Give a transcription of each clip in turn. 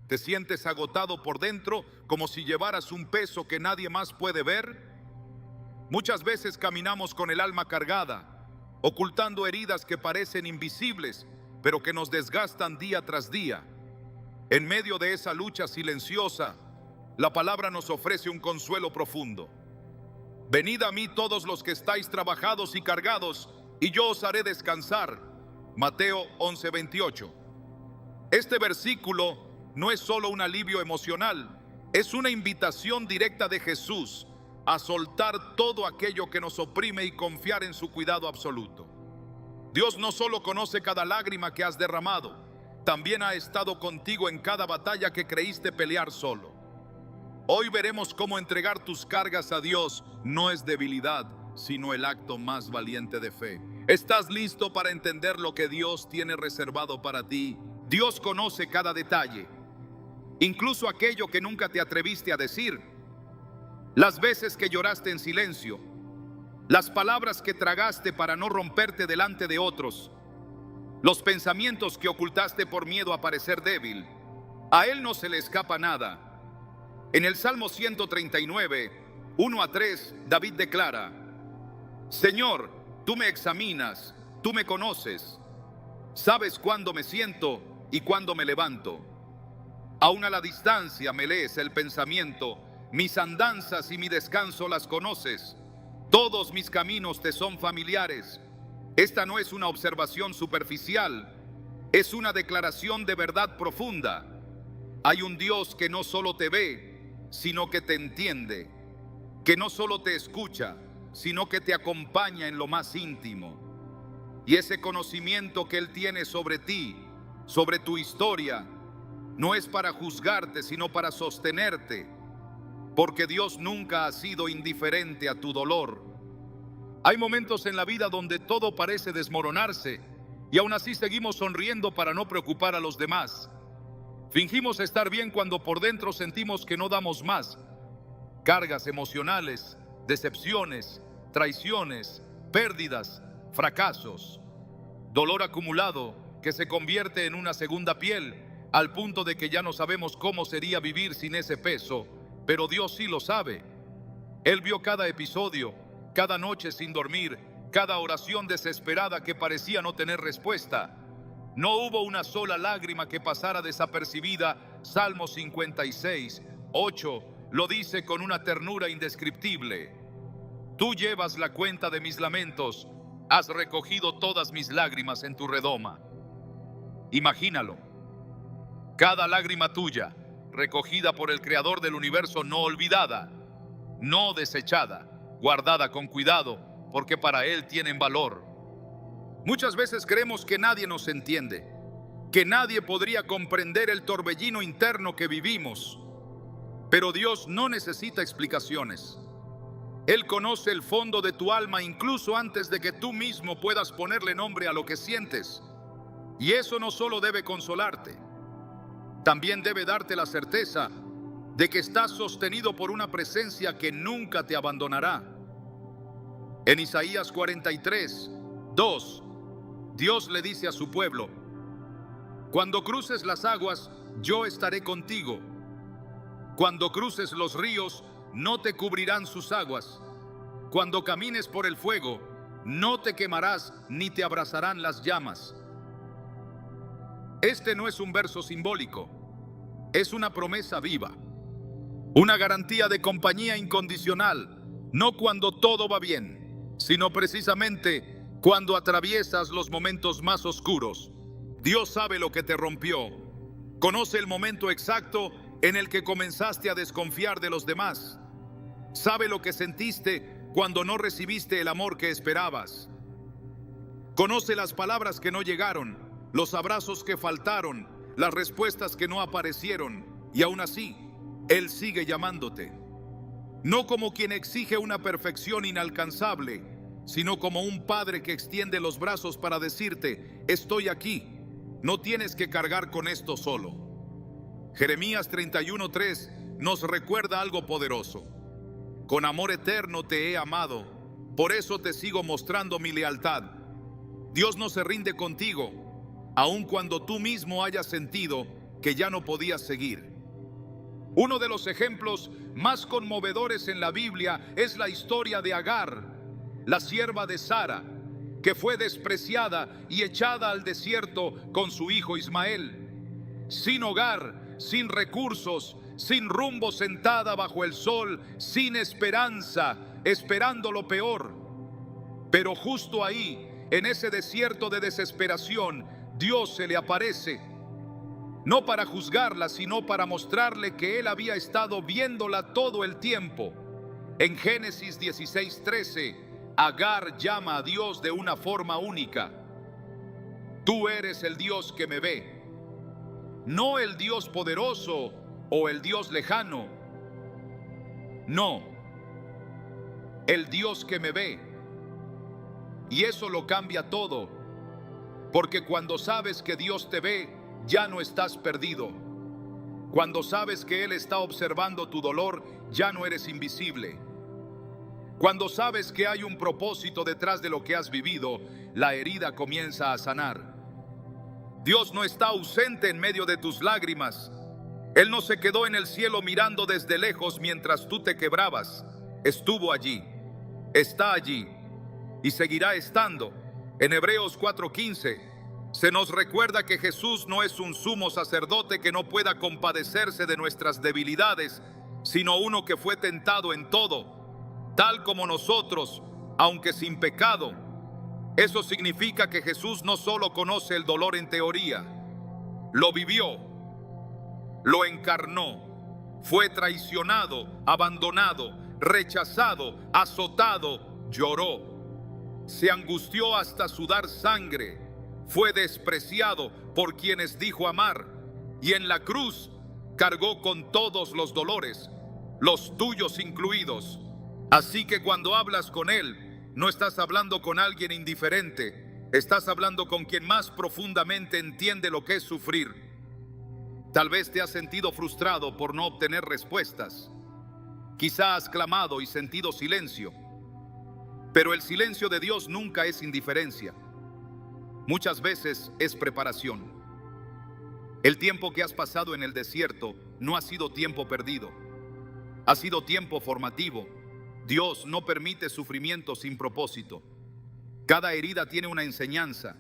¿Te sientes agotado por dentro, como si llevaras un peso que nadie más puede ver? Muchas veces caminamos con el alma cargada, ocultando heridas que parecen invisibles, pero que nos desgastan día tras día. En medio de esa lucha silenciosa, la palabra nos ofrece un consuelo profundo. Venid a mí todos los que estáis trabajados y cargados, y yo os haré descansar. Mateo 11:28. Este versículo no es solo un alivio emocional, es una invitación directa de Jesús a soltar todo aquello que nos oprime y confiar en su cuidado absoluto. Dios no solo conoce cada lágrima que has derramado, también ha estado contigo en cada batalla que creíste pelear solo. Hoy veremos cómo entregar tus cargas a Dios no es debilidad, sino el acto más valiente de fe. ¿Estás listo para entender lo que Dios tiene reservado para ti? Dios conoce cada detalle, incluso aquello que nunca te atreviste a decir. Las veces que lloraste en silencio, las palabras que tragaste para no romperte delante de otros, los pensamientos que ocultaste por miedo a parecer débil. A Él no se le escapa nada. En el Salmo 139, 1-3, David declara: Señor, tú me examinas, tú me conoces, sabes cuándo me siento y cuándo me levanto. Aún a la distancia me lees el pensamiento, mis andanzas y mi descanso las conoces. Todos mis caminos te son familiares. Esta no es una observación superficial, es una declaración de verdad profunda. Hay un Dios que no solo te ve, sino que te entiende, que no solo te escucha, sino que te acompaña en lo más íntimo. Y ese conocimiento que Él tiene sobre ti, sobre tu historia, no es para juzgarte, sino para sostenerte, porque Dios nunca ha sido indiferente a tu dolor. Hay momentos en la vida donde todo parece desmoronarse y aún así seguimos sonriendo para no preocupar a los demás. Fingimos estar bien cuando por dentro sentimos que no damos más. Cargas emocionales, decepciones, traiciones, pérdidas, fracasos, dolor acumulado que se convierte en una segunda piel, al punto de que ya no sabemos cómo sería vivir sin ese peso, pero Dios sí lo sabe. Él vio cada episodio, cada noche sin dormir, cada oración desesperada que parecía no tener respuesta. No hubo una sola lágrima que pasara desapercibida. Salmo 56, 8 lo dice con una ternura indescriptible. Tú llevas la cuenta de mis lamentos, has recogido todas mis lágrimas en tu redoma. Imagínalo. Cada lágrima tuya, recogida por el Creador del universo, no olvidada, no desechada, guardada con cuidado, porque para Él tienen valor. Muchas veces creemos que nadie nos entiende, que nadie podría comprender el torbellino interno que vivimos. Pero Dios no necesita explicaciones. Él conoce el fondo de tu alma incluso antes de que tú mismo puedas ponerle nombre a lo que sientes. Y eso no solo debe consolarte, también debe darte la certeza de que estás sostenido por una presencia que nunca te abandonará. En Isaías 43, 2, Dios le dice a su pueblo: cuando cruces las aguas, yo estaré contigo. Cuando cruces los ríos, no te cubrirán sus aguas. Cuando camines por el fuego, no te quemarás ni te abrazarán las llamas. Este no es un verso simbólico, es una promesa viva, una garantía de compañía incondicional, no cuando todo va bien, sino precisamente cuando atraviesas los momentos más oscuros. Dios sabe lo que te rompió, conoce el momento exacto en el que comenzaste a desconfiar de los demás, sabe lo que sentiste cuando no recibiste el amor que esperabas, conoce las palabras que no llegaron, los abrazos que faltaron, las respuestas que no aparecieron, y aún así, Él sigue llamándote. No como quien exige una perfección inalcanzable, sino como un padre que extiende los brazos para decirte: estoy aquí, no tienes que cargar con esto solo. Jeremías 31:3 nos recuerda algo poderoso. Con amor eterno te he amado, por eso te sigo mostrando mi lealtad. Dios no se rinde contigo, aun cuando tú mismo hayas sentido que ya no podía seguir. Uno de los ejemplos más conmovedores en la Biblia es la historia de Agar, la sierva de Sara, que fue despreciada y echada al desierto con su hijo Ismael. Sin hogar, sin recursos, sin rumbo, sentada bajo el sol, sin esperanza, esperando lo peor. Pero justo ahí, en ese desierto de desesperación, Dios se le aparece, no para juzgarla, sino para mostrarle que Él había estado viéndola todo el tiempo. En Génesis 16:13, Agar llama a Dios de una forma única. Tú eres el Dios que me ve, no el Dios poderoso o el Dios lejano. No, el Dios que me ve. Y eso lo cambia todo, porque cuando sabes que Dios te ve, ya no estás perdido. Cuando sabes que Él está observando tu dolor, ya no eres invisible. Cuando sabes que hay un propósito detrás de lo que has vivido, la herida comienza a sanar. Dios no está ausente en medio de tus lágrimas. Él no se quedó en el cielo mirando desde lejos mientras tú te quebrabas. Estuvo allí, está allí y seguirá estando. En Hebreos 4:15 se nos recuerda que Jesús no es un sumo sacerdote que no pueda compadecerse de nuestras debilidades, sino uno que fue tentado en todo, tal como nosotros, aunque sin pecado. Eso significa que Jesús no solo conoce el dolor en teoría, lo vivió, lo encarnó, fue traicionado, abandonado, rechazado, azotado, lloró, se angustió hasta sudar sangre, fue despreciado por quienes dijo amar, y en la cruz cargó con todos los dolores, los tuyos incluidos. Así que cuando hablas con Él, no estás hablando con alguien indiferente, estás hablando con quien más profundamente entiende lo que es sufrir. Tal vez te has sentido frustrado por no obtener respuestas. Quizá has clamado y sentido silencio. Pero el silencio de Dios nunca es indiferencia. Muchas veces es preparación. El tiempo que has pasado en el desierto no ha sido tiempo perdido. Ha sido tiempo formativo. Dios no permite sufrimiento sin propósito. Cada herida tiene una enseñanza.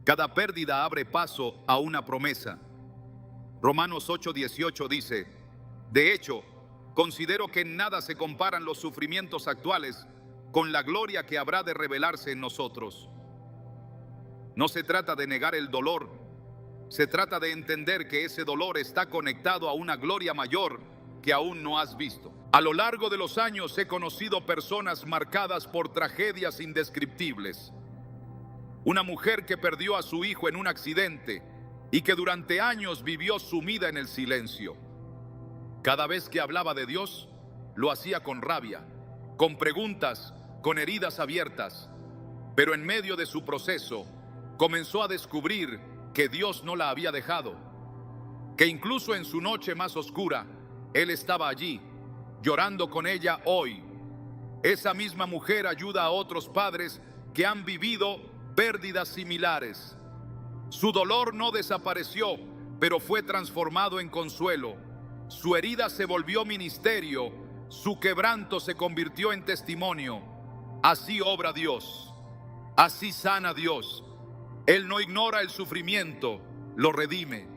Cada pérdida abre paso a una promesa. Romanos 8:18 dice: de hecho, considero que en nada se comparan los sufrimientos actuales con la gloria que habrá de revelarse en nosotros. No se trata de negar el dolor, se trata de entender que ese dolor está conectado a una gloria mayor que aún no has visto. A lo largo de los años he conocido personas marcadas por tragedias indescriptibles. Una mujer que perdió a su hijo en un accidente y que durante años vivió sumida en el silencio. Cada vez que hablaba de Dios, lo hacía con rabia, con preguntas, con heridas abiertas. Pero en medio de su proceso, comenzó a descubrir que Dios no la había dejado, que incluso en su noche más oscura, Él estaba allí, llorando con ella hoy. Esa misma mujer ayuda a otros padres que han vivido pérdidas similares. Su dolor no desapareció, pero fue transformado en consuelo. Su herida se volvió ministerio, su quebranto se convirtió en testimonio. Así obra Dios, así sana Dios. Él no ignora el sufrimiento, lo redime.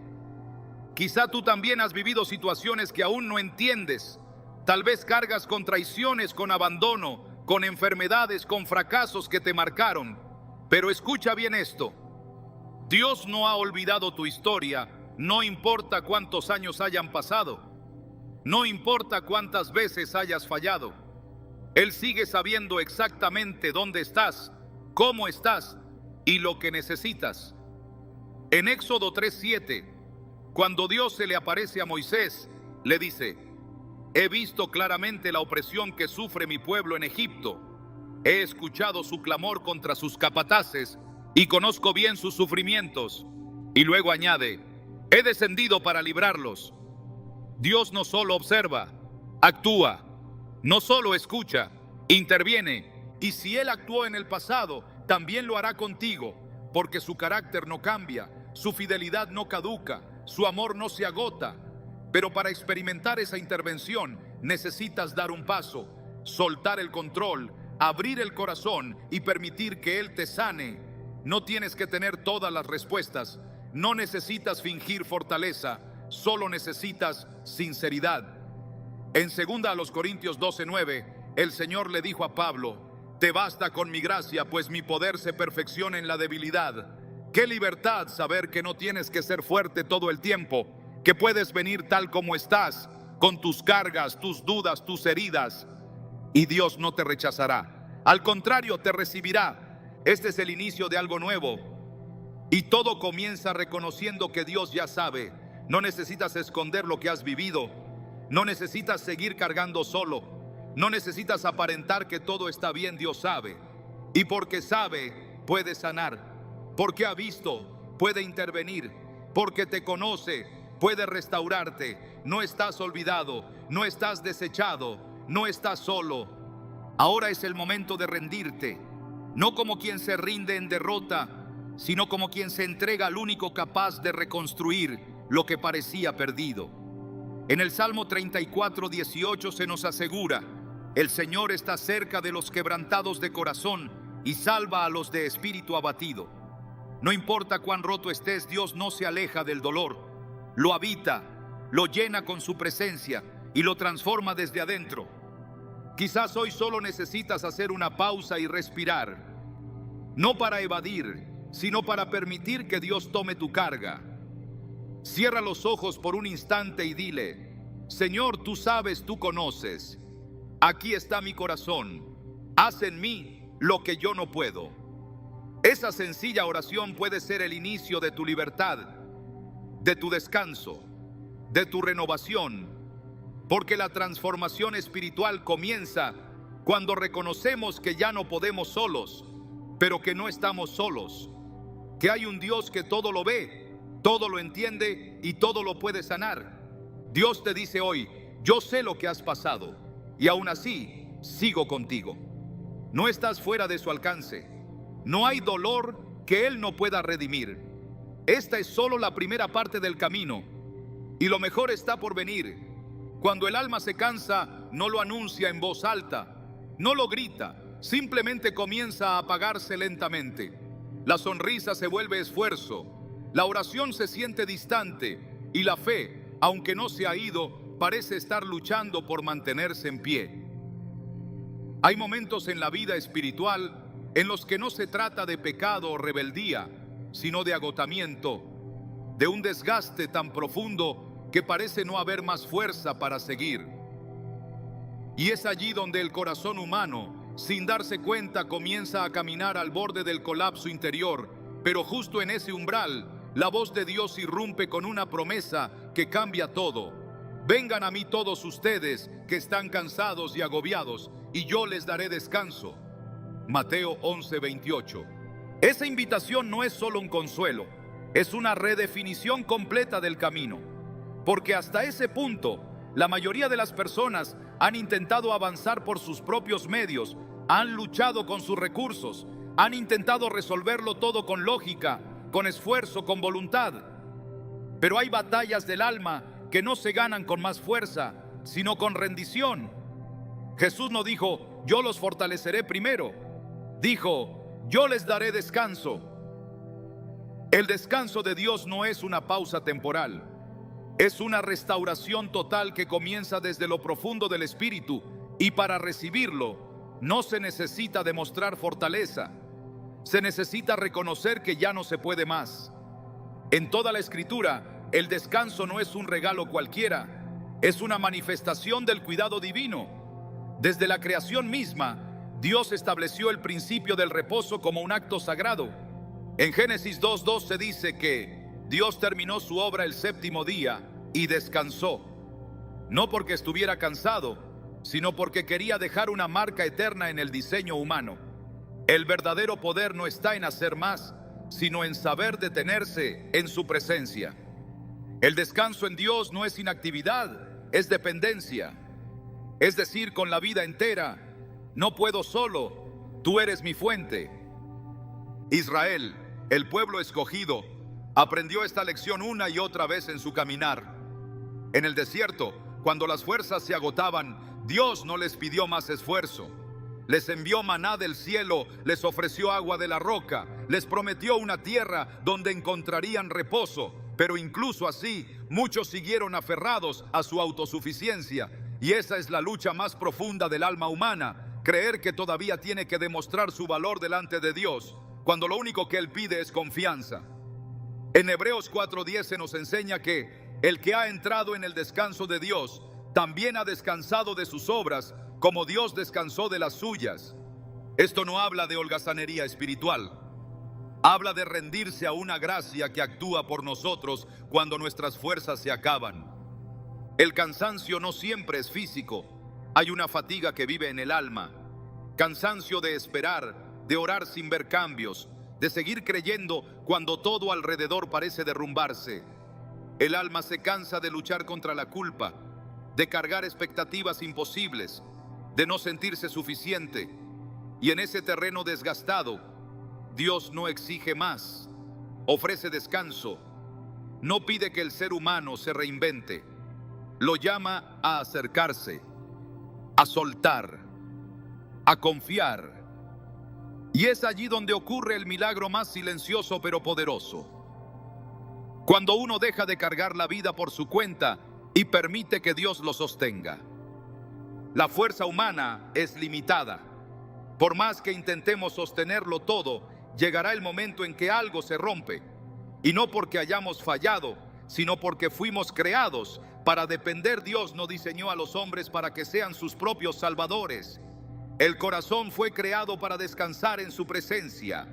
Quizá tú también has vivido situaciones que aún no entiendes. Tal vez cargas con traiciones, con abandono, con enfermedades, con fracasos que te marcaron. Pero escucha bien esto. Dios no ha olvidado tu historia, no importa cuántos años hayan pasado. No importa cuántas veces hayas fallado. Él sigue sabiendo exactamente dónde estás, cómo estás y lo que necesitas. En Éxodo 3:7, cuando Dios se le aparece a Moisés, le dice: he visto claramente la opresión que sufre mi pueblo en Egipto. He escuchado su clamor contra sus capataces y conozco bien sus sufrimientos. Y luego añade: he descendido para librarlos. Dios no solo observa, actúa. No solo escucha, interviene. Y si Él actuó en el pasado, también lo hará contigo, porque su carácter no cambia, su fidelidad no caduca, su amor no se agota. Pero para experimentar esa intervención necesitas dar un paso, soltar el control, abrir el corazón y permitir que Él te sane. No tienes que tener todas las respuestas, no necesitas fingir fortaleza, solo necesitas sinceridad. En 2 Corintios 12:9, el Señor le dijo a Pablo: te basta con mi gracia, pues mi poder se perfecciona en la debilidad. Qué libertad saber que no tienes que ser fuerte todo el tiempo, que puedes venir tal como estás, con tus cargas, tus dudas, tus heridas, y Dios no te rechazará. Al contrario, te recibirá. Este es el inicio de algo nuevo, y todo comienza reconociendo que Dios ya sabe. No necesitas esconder lo que has vivido, no necesitas seguir cargando solo, no necesitas aparentar que todo está bien. Dios sabe, y porque sabe, puede sanar, porque ha visto, puede intervenir, porque te conoce, puede restaurarte. No estás olvidado, no estás desechado, no estás solo. Ahora es el momento de rendirte, no como quien se rinde en derrota, sino como quien se entrega al único capaz de reconstruir lo que parecía perdido. En el Salmo 34:18 se nos asegura: el Señor está cerca de los quebrantados de corazón y salva a los de espíritu abatido. No importa cuán roto estés, Dios no se aleja del dolor, lo habita, lo llena con su presencia y lo transforma desde adentro. Quizás hoy solo necesitas hacer una pausa y respirar, no para evadir, sino para permitir que Dios tome tu carga. Cierra los ojos por un instante y dile: Señor, tú sabes, tú conoces. Aquí está mi corazón. Haz en mí lo que yo no puedo. Esa sencilla oración puede ser el inicio de tu libertad, de tu descanso, de tu renovación, porque la transformación espiritual comienza cuando reconocemos que ya no podemos solos, pero que no estamos solos, que hay un Dios que todo lo ve, todo lo entiende y todo lo puede sanar. Dios te dice hoy: yo sé lo que has pasado y aún así sigo contigo. No estás fuera de su alcance. No hay dolor que Él no pueda redimir. Esta es solo la primera parte del camino y lo mejor está por venir. Cuando el alma se cansa, no lo anuncia en voz alta, no lo grita, simplemente comienza a apagarse lentamente. La sonrisa se vuelve esfuerzo, la oración se siente distante y la fe, aunque no se ha ido, parece estar luchando por mantenerse en pie. Hay momentos en la vida espiritual en los que no se trata de pecado o rebeldía, sino de agotamiento, de un desgaste tan profundo que parece no haber más fuerza para seguir. Y es allí donde el corazón humano, sin darse cuenta, comienza a caminar al borde del colapso interior. Pero justo en ese umbral, la voz de Dios irrumpe con una promesa que cambia todo. Vengan a mí todos ustedes que están cansados y agobiados, y yo les daré descanso. Mateo 11:28. Esa invitación no es solo un consuelo, es una redefinición completa del camino. Porque hasta ese punto, la mayoría de las personas han intentado avanzar por sus propios medios, han luchado con sus recursos, han intentado resolverlo todo con lógica, con esfuerzo, con voluntad. Pero hay batallas del alma que no se ganan con más fuerza, sino con rendición. Jesús no dijo: yo los fortaleceré primero. Dijo: yo les daré descanso. El descanso de Dios no es una pausa temporal, es una restauración total que comienza desde lo profundo del espíritu, y para recibirlo no se necesita demostrar fortaleza, se necesita reconocer que ya no se puede más. En toda la Escritura, el descanso no es un regalo cualquiera, es una manifestación del cuidado divino. Desde la creación misma, Dios estableció el principio del reposo como un acto sagrado. En Génesis 2:2 se dice que Dios terminó su obra el séptimo día y descansó. No porque estuviera cansado, sino porque quería dejar una marca eterna en el diseño humano. El verdadero poder no está en hacer más, sino en saber detenerse en su presencia. El descanso en Dios no es inactividad, es dependencia. Es decir, con la vida entera: no puedo solo, tú eres mi fuente. Israel, el pueblo escogido, Aprendió esta lección una y otra vez en su caminar. En el desierto, cuando las fuerzas se agotaban, Dios no les pidió más esfuerzo. Les envió maná del cielo, les ofreció agua de la roca, les prometió una tierra donde encontrarían reposo. Pero incluso así, muchos siguieron aferrados a su autosuficiencia. Y esa es la lucha más profunda del alma humana, creer que todavía tiene que demostrar su valor delante de Dios, cuando lo único que Él pide es confianza. En Hebreos 4:10 se nos enseña que el que ha entrado en el descanso de Dios, también ha descansado de sus obras, como Dios descansó de las suyas. Esto no habla de holgazanería espiritual. Habla de rendirse a una gracia que actúa por nosotros cuando nuestras fuerzas se acaban. El cansancio no siempre es físico. Hay una fatiga que vive en el alma. Cansancio de esperar, de orar sin ver cambios, de seguir creyendo cuando todo alrededor parece derrumbarse. El alma se cansa de luchar contra la culpa, de cargar expectativas imposibles, de no sentirse suficiente. Y en ese terreno desgastado, Dios no exige más, ofrece descanso, no pide que el ser humano se reinvente, lo llama a acercarse, a soltar, a confiar. Y es allí donde ocurre el milagro más silencioso pero poderoso. Cuando uno deja de cargar la vida por su cuenta y permite que Dios lo sostenga. La fuerza humana es limitada. Por más que intentemos sostenerlo todo, llegará el momento en que algo se rompe. Y no porque hayamos fallado, sino porque fuimos creados para depender. Dios no diseñó a los hombres para que sean sus propios salvadores. El corazón fue creado para descansar en su presencia.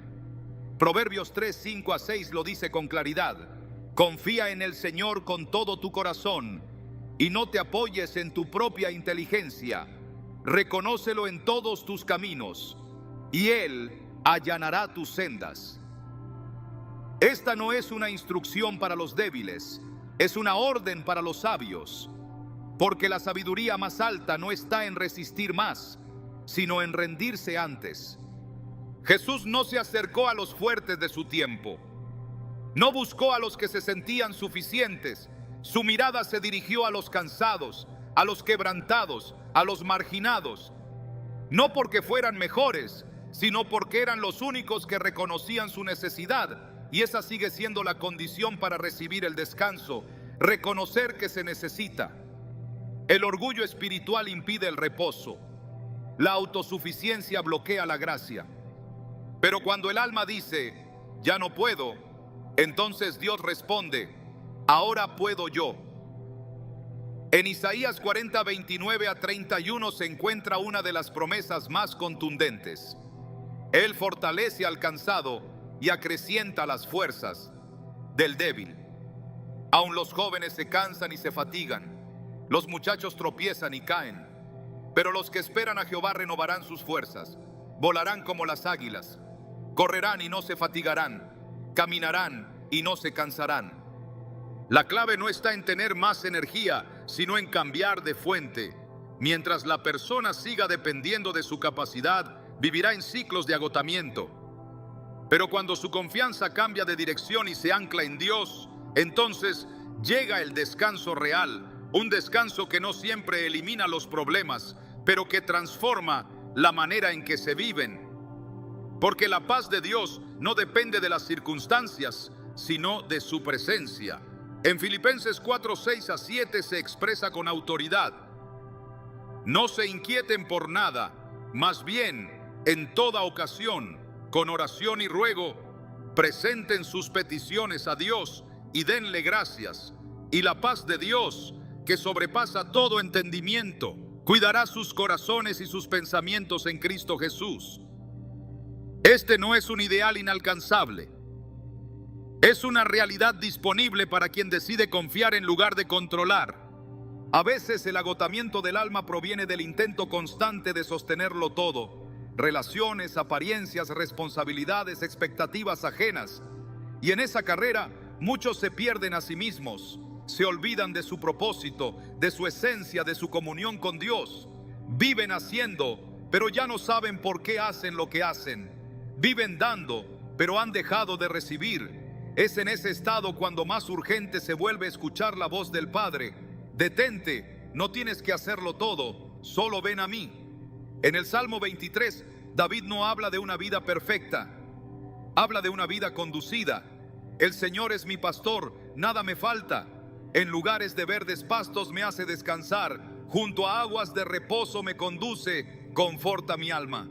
Proverbios 3:5-6 lo dice con claridad. Confía en el Señor con todo tu corazón y no te apoyes en tu propia inteligencia. Reconócelo en todos tus caminos y Él allanará tus sendas. Esta no es una instrucción para los débiles, es una orden para los sabios, porque la sabiduría más alta no está en resistir más, sino en rendirse antes. Jesús no se acercó a los fuertes de su tiempo, no buscó a los que se sentían suficientes. Su mirada se dirigió a los cansados, a los quebrantados, a los marginados, no porque fueran mejores, sino porque eran los únicos que reconocían su necesidad. Y esa sigue siendo la condición para recibir el descanso, reconocer que se necesita. El orgullo espiritual impide el reposo. La autosuficiencia bloquea la gracia. Pero cuando el alma dice, ya no puedo, entonces Dios responde, ahora puedo yo. En Isaías 40:29-31 se encuentra una de las promesas más contundentes. Él fortalece al cansado y acrecienta las fuerzas del débil. Aun los jóvenes se cansan y se fatigan, los muchachos tropiezan y caen, pero los que esperan a Jehová renovarán sus fuerzas, volarán como las águilas, correrán y no se fatigarán, caminarán y no se cansarán. La clave no está en tener más energía, sino en cambiar de fuente. Mientras la persona siga dependiendo de su capacidad, vivirá en ciclos de agotamiento. Pero cuando su confianza cambia de dirección y se ancla en Dios, entonces llega el descanso real, un descanso que no siempre elimina los problemas, pero que transforma la manera en que se viven. Porque la paz de Dios no depende de las circunstancias, sino de su presencia. En Filipenses 4:6-7 se expresa con autoridad: no se inquieten por nada, más bien, en toda ocasión, con oración y ruego, presenten sus peticiones a Dios y denle gracias. Y la paz de Dios, que sobrepasa todo entendimiento, cuidará sus corazones y sus pensamientos en Cristo Jesús. Este no es un ideal inalcanzable. Es una realidad disponible para quien decide confiar en lugar de controlar. A veces el agotamiento del alma proviene del intento constante de sostenerlo todo: relaciones, apariencias, responsabilidades, expectativas ajenas. Y en esa carrera muchos se pierden a sí mismos, se olvidan de su propósito, de su esencia, de su comunión con Dios. Viven haciendo, pero ya no saben por qué hacen lo que hacen. Viven dando, pero han dejado de recibir. Es en ese estado cuando más urgente se vuelve escuchar la voz del Padre. Detente, no tienes que hacerlo todo, solo ven a mí. En el Salmo 23, David no habla de una vida perfecta, habla de una vida conducida. El Señor es mi pastor, nada me falta. En lugares de verdes pastos me hace descansar, junto a aguas de reposo me conduce, conforta mi alma.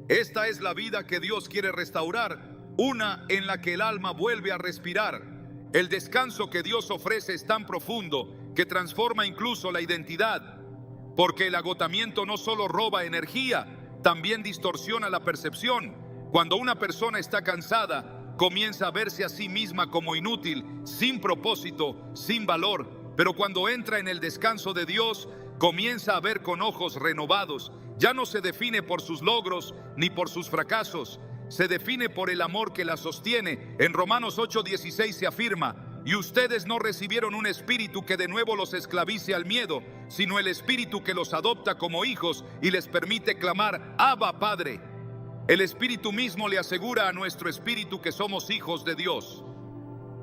Esta es la vida que Dios quiere restaurar, una en la que el alma vuelve a respirar. El descanso que Dios ofrece es tan profundo que transforma incluso la identidad, porque el agotamiento no solo roba energía, también distorsiona la percepción. Cuando una persona está cansada, comienza a verse a sí misma como inútil, sin propósito, sin valor. Pero cuando entra en el descanso de Dios, comienza a ver con ojos renovados. Ya no se define por sus logros ni por sus fracasos, se define por el amor que la sostiene. En Romanos 8:16 se afirma: y ustedes no recibieron un espíritu que de nuevo los esclavice al miedo, sino el espíritu que los adopta como hijos y les permite clamar: Abba, Padre. El espíritu mismo le asegura a nuestro espíritu que somos hijos de Dios.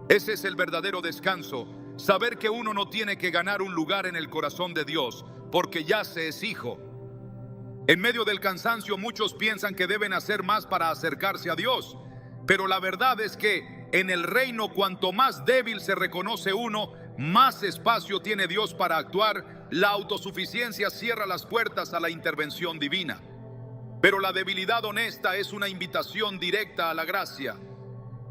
Ese es el verdadero descanso, saber que uno no tiene que ganar un lugar en el corazón de Dios, porque ya se es hijo. En medio del cansancio, muchos piensan que deben hacer más para acercarse a Dios, pero la verdad es que en el reino, cuanto más débil se reconoce uno, más espacio tiene Dios para actuar. La autosuficiencia cierra las puertas a la intervención divina, pero la debilidad honesta es una invitación directa a la gracia.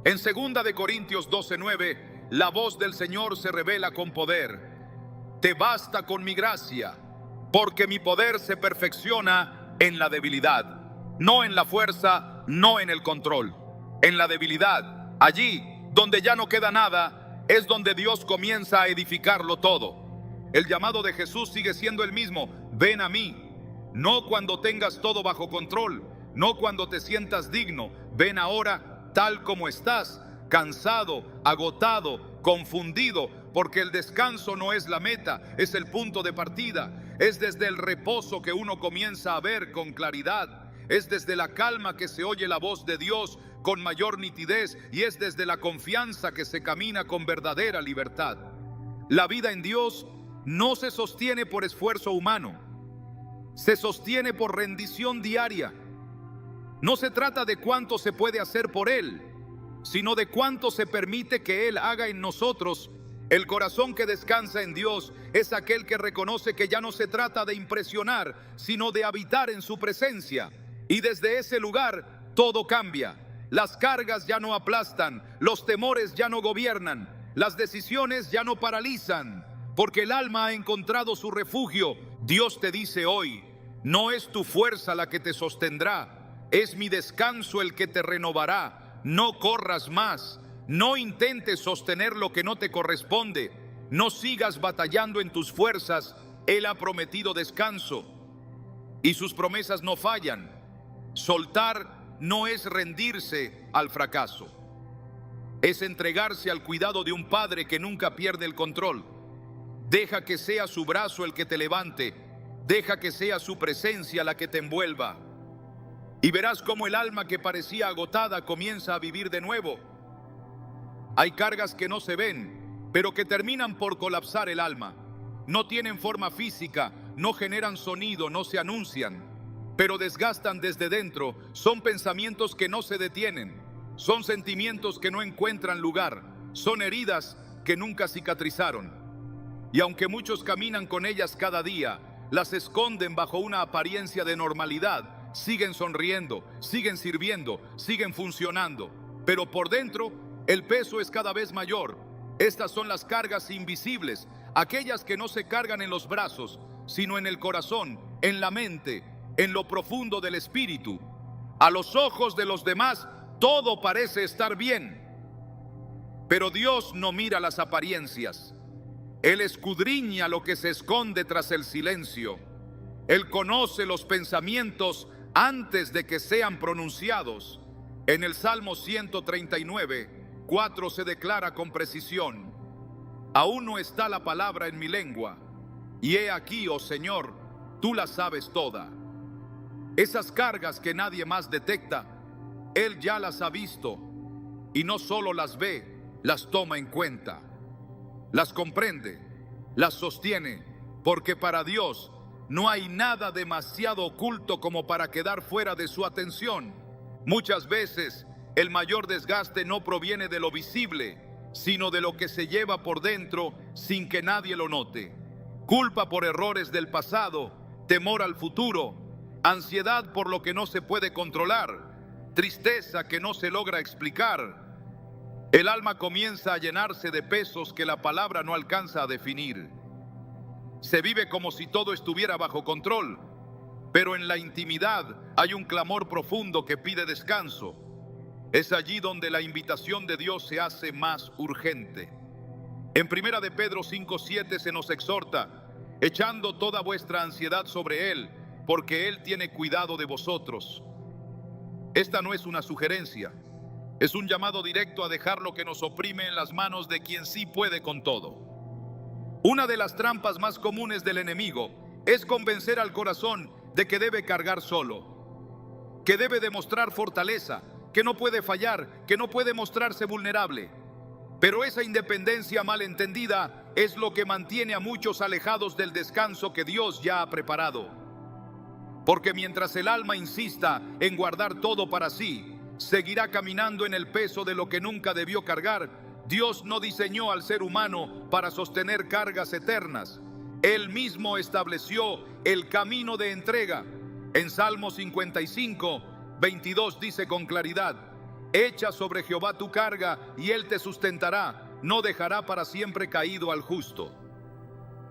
En 2 de Corintios 12:9, la voz del Señor se revela con poder: te basta con mi gracia, porque mi poder se perfecciona en la debilidad. No en la fuerza, no en el control, en la debilidad. Allí donde ya no queda nada, es donde Dios comienza a edificarlo todo. El llamado de Jesús sigue siendo el mismo: ven a mí. No cuando tengas todo bajo control, no cuando te sientas digno. Ven ahora tal como estás, cansado, agotado, confundido, porque el descanso no es la meta, es el punto de partida. Es desde el reposo que uno comienza a ver con claridad. Es desde la calma que se oye la voz de Dios con mayor nitidez, y es desde la confianza que se camina con verdadera libertad. La vida en Dios no se sostiene por esfuerzo humano, se sostiene por rendición diaria. No se trata de cuánto se puede hacer por Él, sino de cuánto se permite que Él haga en nosotros. El corazón que descansa en Dios es aquel que reconoce que ya no se trata de impresionar, sino de habitar en su presencia. Y desde ese lugar todo cambia. Las cargas ya no aplastan, los temores ya no gobiernan, las decisiones ya no paralizan, porque el alma ha encontrado su refugio. Dios te dice hoy: no es tu fuerza la que te sostendrá, es mi descanso el que te renovará. No corras más. No intentes sostener lo que no te corresponde. No sigas batallando en tus fuerzas. Él ha prometido descanso y sus promesas no fallan. Soltar no es rendirse al fracaso, es entregarse al cuidado de un padre que nunca pierde el control. Deja que sea su brazo el que te levante. Deja que sea su presencia la que te envuelva. Y verás cómo el alma que parecía agotada comienza a vivir de nuevo. Hay cargas que no se ven, pero que terminan por colapsar el alma. No tienen forma física, no generan sonido, no se anuncian, pero desgastan desde dentro. Son pensamientos que no se detienen, son sentimientos que no encuentran lugar, son heridas que nunca cicatrizaron. Y aunque muchos caminan con ellas cada día, las esconden bajo una apariencia de normalidad. Siguen sonriendo, siguen sirviendo, siguen funcionando, pero por dentro el peso es cada vez mayor. Estas son las cargas invisibles, aquellas que no se cargan en los brazos, sino en el corazón, en la mente, en lo profundo del espíritu. A los ojos de los demás todo parece estar bien, pero Dios no mira las apariencias. Él escudriña lo que se esconde tras el silencio. Él conoce los pensamientos antes de que sean pronunciados. En el Salmo 139:4 se declara con precisión: aún no está la palabra en mi lengua, y he aquí, oh Señor, tú la sabes toda. Esas cargas que nadie más detecta, Él ya las ha visto, y no solo las ve, las toma en cuenta, las comprende, las sostiene, porque para Dios no hay nada demasiado oculto como para quedar fuera de su atención. Muchas veces el mayor desgaste no proviene de lo visible, sino de lo que se lleva por dentro sin que nadie lo note. Culpa por errores del pasado, temor al futuro, ansiedad por lo que no se puede controlar, tristeza que no se logra explicar. El alma comienza a llenarse de pesos que la palabra no alcanza a definir. Se vive como si todo estuviera bajo control, pero en la intimidad hay un clamor profundo que pide descanso. Es allí donde la invitación de Dios se hace más urgente. En 1 de Pedro 5:7 se nos exhorta: echando toda vuestra ansiedad sobre Él, porque Él tiene cuidado de vosotros. Esta no es una sugerencia, es un llamado directo a dejar lo que nos oprime en las manos de quien sí puede con todo. Una de las trampas más comunes del enemigo es convencer al corazón de que debe cargar solo, que debe demostrar fortaleza, que no puede fallar, que no puede mostrarse vulnerable. Pero esa independencia malentendida es lo que mantiene a muchos alejados del descanso que Dios ya ha preparado. Porque mientras el alma insista en guardar todo para sí, seguirá caminando en el peso de lo que nunca debió cargar. Dios no diseñó al ser humano para sostener cargas eternas. Él mismo estableció el camino de entrega. En Salmo 55:22 dice con claridad: echa sobre Jehová tu carga y Él te sustentará, no dejará para siempre caído al justo.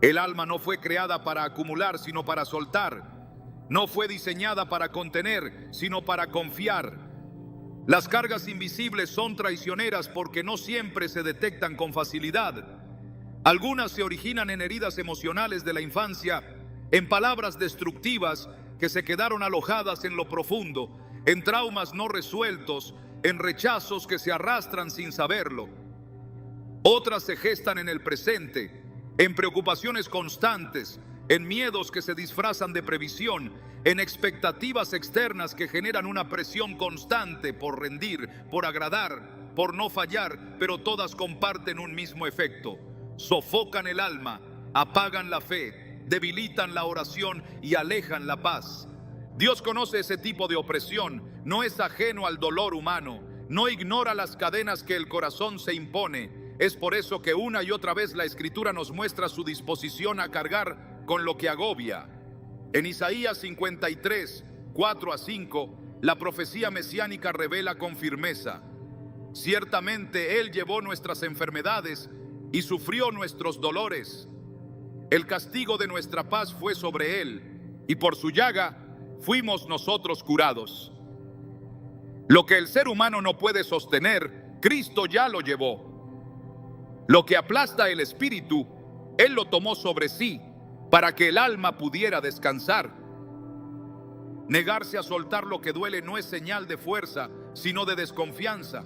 El alma no fue creada para acumular, sino para soltar. No fue diseñada para contener, sino para confiar. Las cargas invisibles son traicioneras porque no siempre se detectan con facilidad. Algunas se originan en heridas emocionales de la infancia, en palabras destructivas que se quedaron alojadas en lo profundo, en traumas no resueltos, en rechazos que se arrastran sin saberlo. Otras se gestan en el presente, en preocupaciones constantes, en miedos que se disfrazan de previsión, en expectativas externas que generan una presión constante por rendir, por agradar, por no fallar, pero todas comparten un mismo efecto: sofocan el alma, apagan la fe, debilitan la oración y alejan la paz. Dios conoce ese tipo de opresión, no es ajeno al dolor humano, no ignora las cadenas que el corazón se impone. Es por eso que una y otra vez la Escritura nos muestra su disposición a cargar con lo que agobia. En Isaías 53:4-5, la profecía mesiánica revela con firmeza: ciertamente Él llevó nuestras enfermedades y sufrió nuestros dolores. El castigo de nuestra paz fue sobre Él, y por su llaga fuimos nosotros curados. Lo que el ser humano no puede sostener, Cristo ya lo llevó. Lo que aplasta el espíritu, Él lo tomó sobre sí, para que el alma pudiera descansar. Negarse a soltar lo que duele no es señal de fuerza, sino de desconfianza.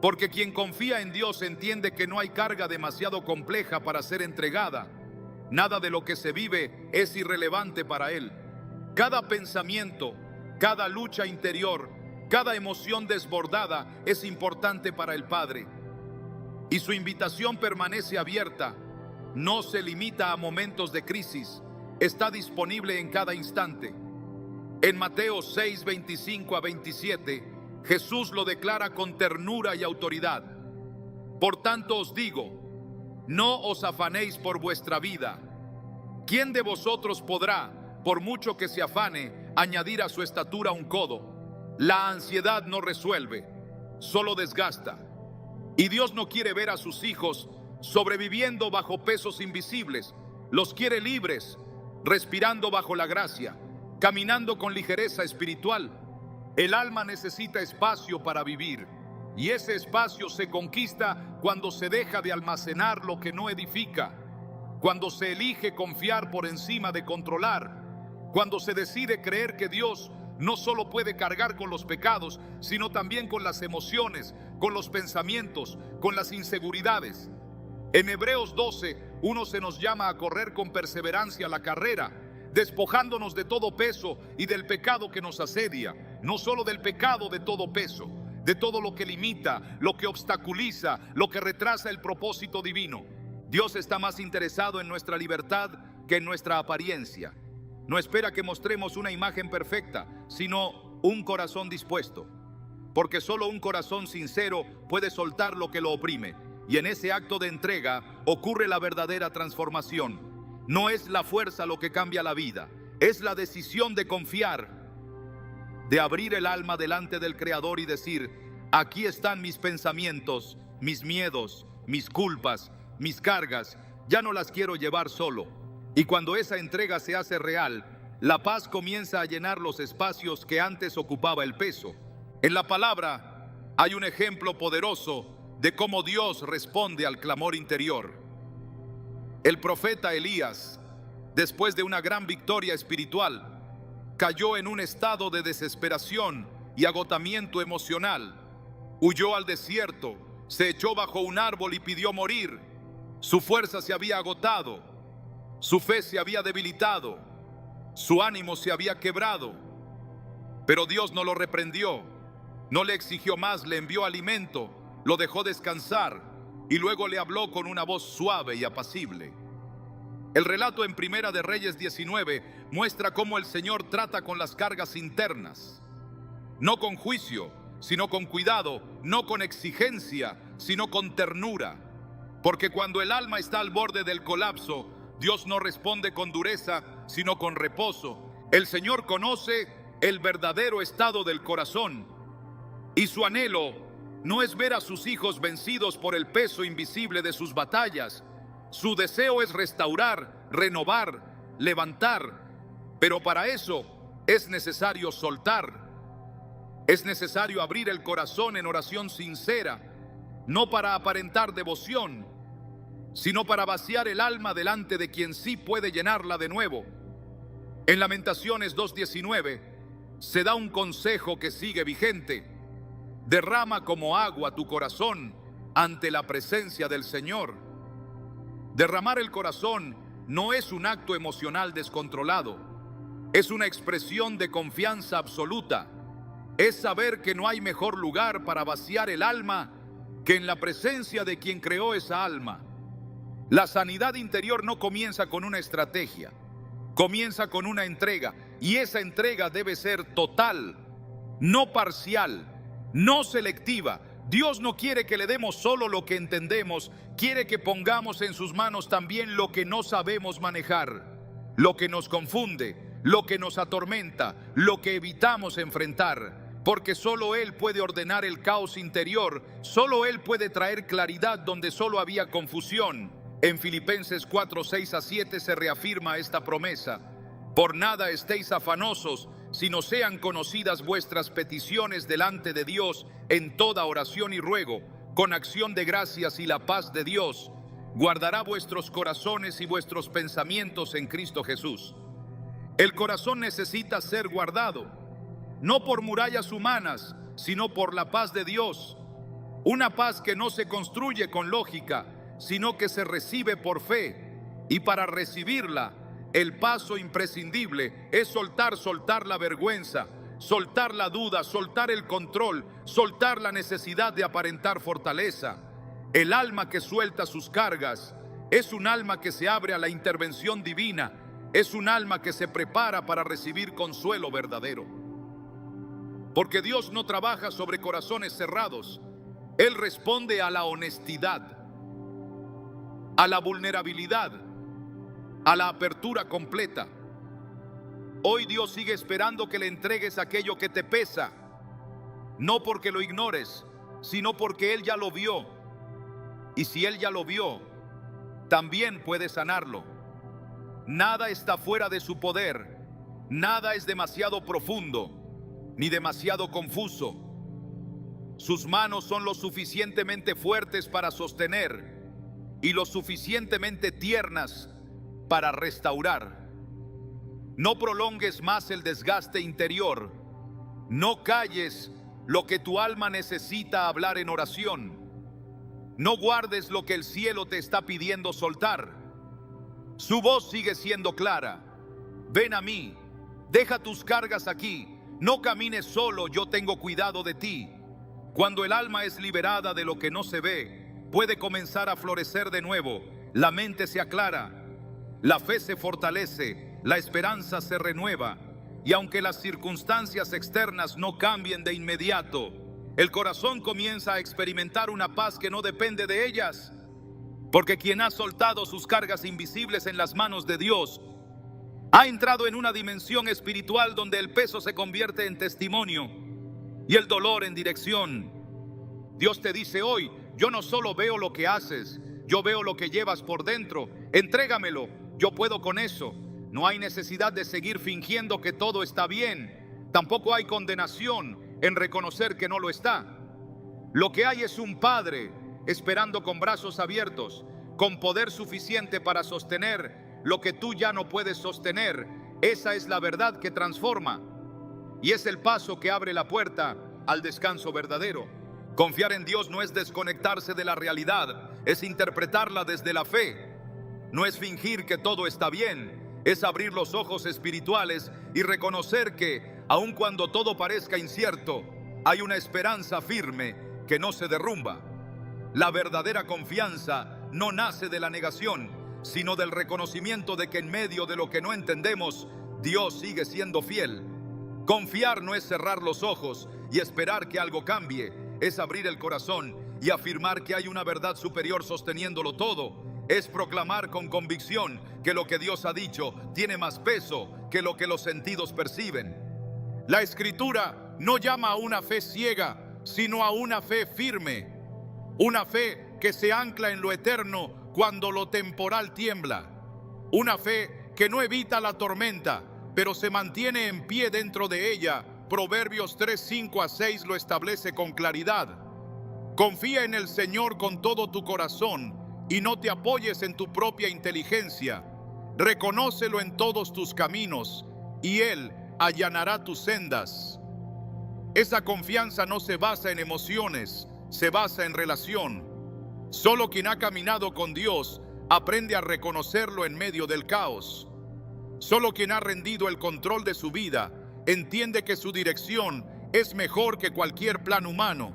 Porque quien confía en Dios entiende que no hay carga demasiado compleja para ser entregada. Nada de lo que se vive es irrelevante para Él. Cada pensamiento, cada lucha interior, cada emoción desbordada es importante para el Padre. Y su invitación permanece abierta. No se limita a momentos de crisis, está disponible en cada instante. En Mateo 6:25-27, Jesús lo declara con ternura y autoridad: por tanto os digo, no os afanéis por vuestra vida. ¿Quién de vosotros podrá, por mucho que se afane, añadir a su estatura un codo? La ansiedad no resuelve, solo desgasta. Y Dios no quiere ver a sus hijos sobreviviendo bajo pesos invisibles. Los quiere libres, respirando bajo la gracia, caminando con ligereza espiritual. El alma necesita espacio para vivir, y ese espacio se conquista cuando se deja de almacenar lo que no edifica, cuando se elige confiar por encima de controlar, cuando se decide creer que Dios no solo puede cargar con los pecados, sino también con las emociones, con los pensamientos, con las inseguridades. En Hebreos 12:1 se nos llama a correr con perseverancia la carrera, despojándonos de todo peso y del pecado que nos asedia. No solo del pecado, de todo peso, de todo lo que limita, lo que obstaculiza, lo que retrasa el propósito divino. Dios está más interesado en nuestra libertad que en nuestra apariencia. No espera que mostremos una imagen perfecta, sino un corazón dispuesto. Porque solo un corazón sincero puede soltar lo que lo oprime. Y en ese acto de entrega ocurre la verdadera transformación. No es la fuerza lo que cambia la vida, es la decisión de confiar, de abrir el alma delante del Creador y decir: aquí están mis pensamientos, mis miedos, mis culpas, mis cargas, ya no las quiero llevar solo. Y cuando esa entrega se hace real, la paz comienza a llenar los espacios que antes ocupaba el peso. En la palabra hay un ejemplo poderoso de cómo Dios responde al clamor interior. El profeta Elías, después de una gran victoria espiritual, cayó en un estado de desesperación y agotamiento emocional. Huyó al desierto, se echó bajo un árbol y pidió morir. Su fuerza se había agotado, su fe se había debilitado, su ánimo se había quebrado. Pero Dios no lo reprendió, no le exigió más, le envió alimento, lo dejó descansar y luego le habló con una voz suave y apacible. El relato en Primera de Reyes 19 muestra cómo el Señor trata con las cargas internas, no con juicio, sino con cuidado, no con exigencia, sino con ternura. Porque cuando el alma está al borde del colapso, Dios no responde con dureza, sino con reposo. El Señor conoce el verdadero estado del corazón y su anhelo no es ver a sus hijos vencidos por el peso invisible de sus batallas. Su deseo es restaurar, renovar, levantar, pero para eso es necesario soltar. Es necesario abrir el corazón en oración sincera, no para aparentar devoción, sino para vaciar el alma delante de quien sí puede llenarla de nuevo. En Lamentaciones 2:19 se da un consejo que sigue vigente: derrama como agua tu corazón ante la presencia del Señor. Derramar el corazón no es un acto emocional descontrolado, es una expresión de confianza absoluta. Es saber que no hay mejor lugar para vaciar el alma que en la presencia de quien creó esa alma. La sanidad interior no comienza con una estrategia, comienza con una entrega, y esa entrega debe ser total, no parcial, no selectiva. Dios no quiere que le demos solo lo que entendemos, quiere que pongamos en sus manos también lo que no sabemos manejar, lo que nos confunde, lo que nos atormenta, lo que evitamos enfrentar, porque solo Él puede ordenar el caos interior, solo Él puede traer claridad donde solo había confusión. En Filipenses 4:6-7 se reafirma esta promesa: por nada estéis afanosos, sino sean conocidas vuestras peticiones delante de Dios en toda oración y ruego, con acción de gracias, y la paz de Dios guardará vuestros corazones y vuestros pensamientos en Cristo Jesús. El corazón necesita ser guardado, no por murallas humanas, sino por la paz de Dios. Una paz que no se construye con lógica, sino que se recibe por fe. Y para recibirla, el paso imprescindible es soltar la vergüenza, soltar la duda, soltar el control, soltar la necesidad de aparentar fortaleza. El alma que suelta sus cargas es un alma que se abre a la intervención divina, es un alma que se prepara para recibir consuelo verdadero. Porque Dios no trabaja sobre corazones cerrados, Él responde a la honestidad, a la vulnerabilidad, a la apertura completa. Hoy Dios sigue esperando que le entregues aquello que te pesa, no porque lo ignores, sino porque Él ya lo vio. Y si Él ya lo vio, también puede sanarlo. Nada está fuera de su poder, nada es demasiado profundo, ni demasiado confuso. Sus manos son lo suficientemente fuertes para sostener y lo suficientemente tiernas para restaurar. No prolongues más el desgaste interior. No calles lo que tu alma necesita hablar en oración. No guardes lo que el cielo te está pidiendo soltar. Su voz sigue siendo clara: ven a mí, deja tus cargas aquí, no camines solo, yo tengo cuidado de ti. Cuando el alma es liberada de lo que no se ve, puede comenzar a florecer de nuevo. La mente se aclara, la fe se fortalece, la esperanza se renueva. Y aunque las circunstancias externas no cambien de inmediato, el corazón comienza a experimentar una paz que no depende de ellas. Porque quien ha soltado sus cargas invisibles en las manos de Dios, ha entrado en una dimensión espiritual donde el peso se convierte en testimonio y el dolor en dirección. Dios te dice hoy: yo no solo veo lo que haces, yo veo lo que llevas por dentro. Entrégamelo, yo puedo con eso. No hay necesidad de seguir fingiendo que todo está bien. Tampoco hay condenación en reconocer que no lo está. Lo que hay es un Padre esperando con brazos abiertos, con poder suficiente para sostener lo que tú ya no puedes sostener. Esa es la verdad que transforma. Y es el paso que abre la puerta al descanso verdadero. Confiar en Dios no es desconectarse de la realidad, es interpretarla desde la fe. No es fingir que todo está bien, es abrir los ojos espirituales y reconocer que, aun cuando todo parezca incierto, hay una esperanza firme que no se derrumba. La verdadera confianza no nace de la negación, sino del reconocimiento de que en medio de lo que no entendemos, Dios sigue siendo fiel. Confiar no es cerrar los ojos y esperar que algo cambie, es abrir el corazón y afirmar que hay una verdad superior sosteniéndolo todo. Es proclamar con convicción que lo que Dios ha dicho tiene más peso que lo que los sentidos perciben. La Escritura no llama a una fe ciega, sino a una fe firme. Una fe que se ancla en lo eterno cuando lo temporal tiembla. Una fe que no evita la tormenta, pero se mantiene en pie dentro de ella. Proverbios 3, 5 a 6 lo establece con claridad. Confía en el Señor con todo tu corazón y no te apoyes en tu propia inteligencia. Reconócelo en todos tus caminos y Él allanará tus sendas. Esa confianza no se basa en emociones, se basa en relación. Solo quien ha caminado con Dios aprende a reconocerlo en medio del caos. Solo quien ha rendido el control de su vida entiende que su dirección es mejor que cualquier plan humano.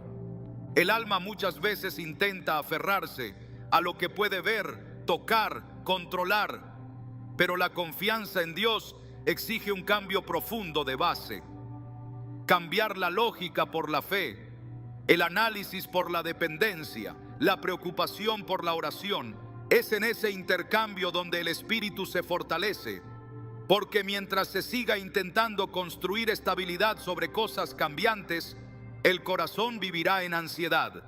El alma muchas veces intenta aferrarse a lo que puede ver, tocar, controlar, pero la confianza en Dios exige un cambio profundo de base. Cambiar la lógica por la fe, el análisis por la dependencia, la preocupación por la oración. Es en ese intercambio donde el espíritu se fortalece, porque mientras se siga intentando construir estabilidad sobre cosas cambiantes, el corazón vivirá en ansiedad.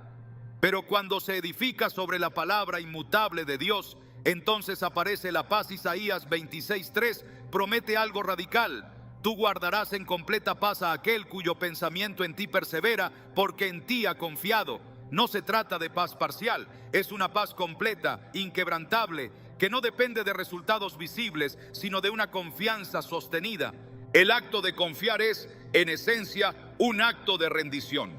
Pero cuando se edifica sobre la palabra inmutable de Dios, entonces aparece la paz. Isaías 26:3 promete algo radical. Tú guardarás en completa paz a aquel cuyo pensamiento en ti persevera, porque en ti ha confiado. No se trata de paz parcial, es una paz completa, inquebrantable, que no depende de resultados visibles, sino de una confianza sostenida. El acto de confiar es, en esencia, un acto de rendición.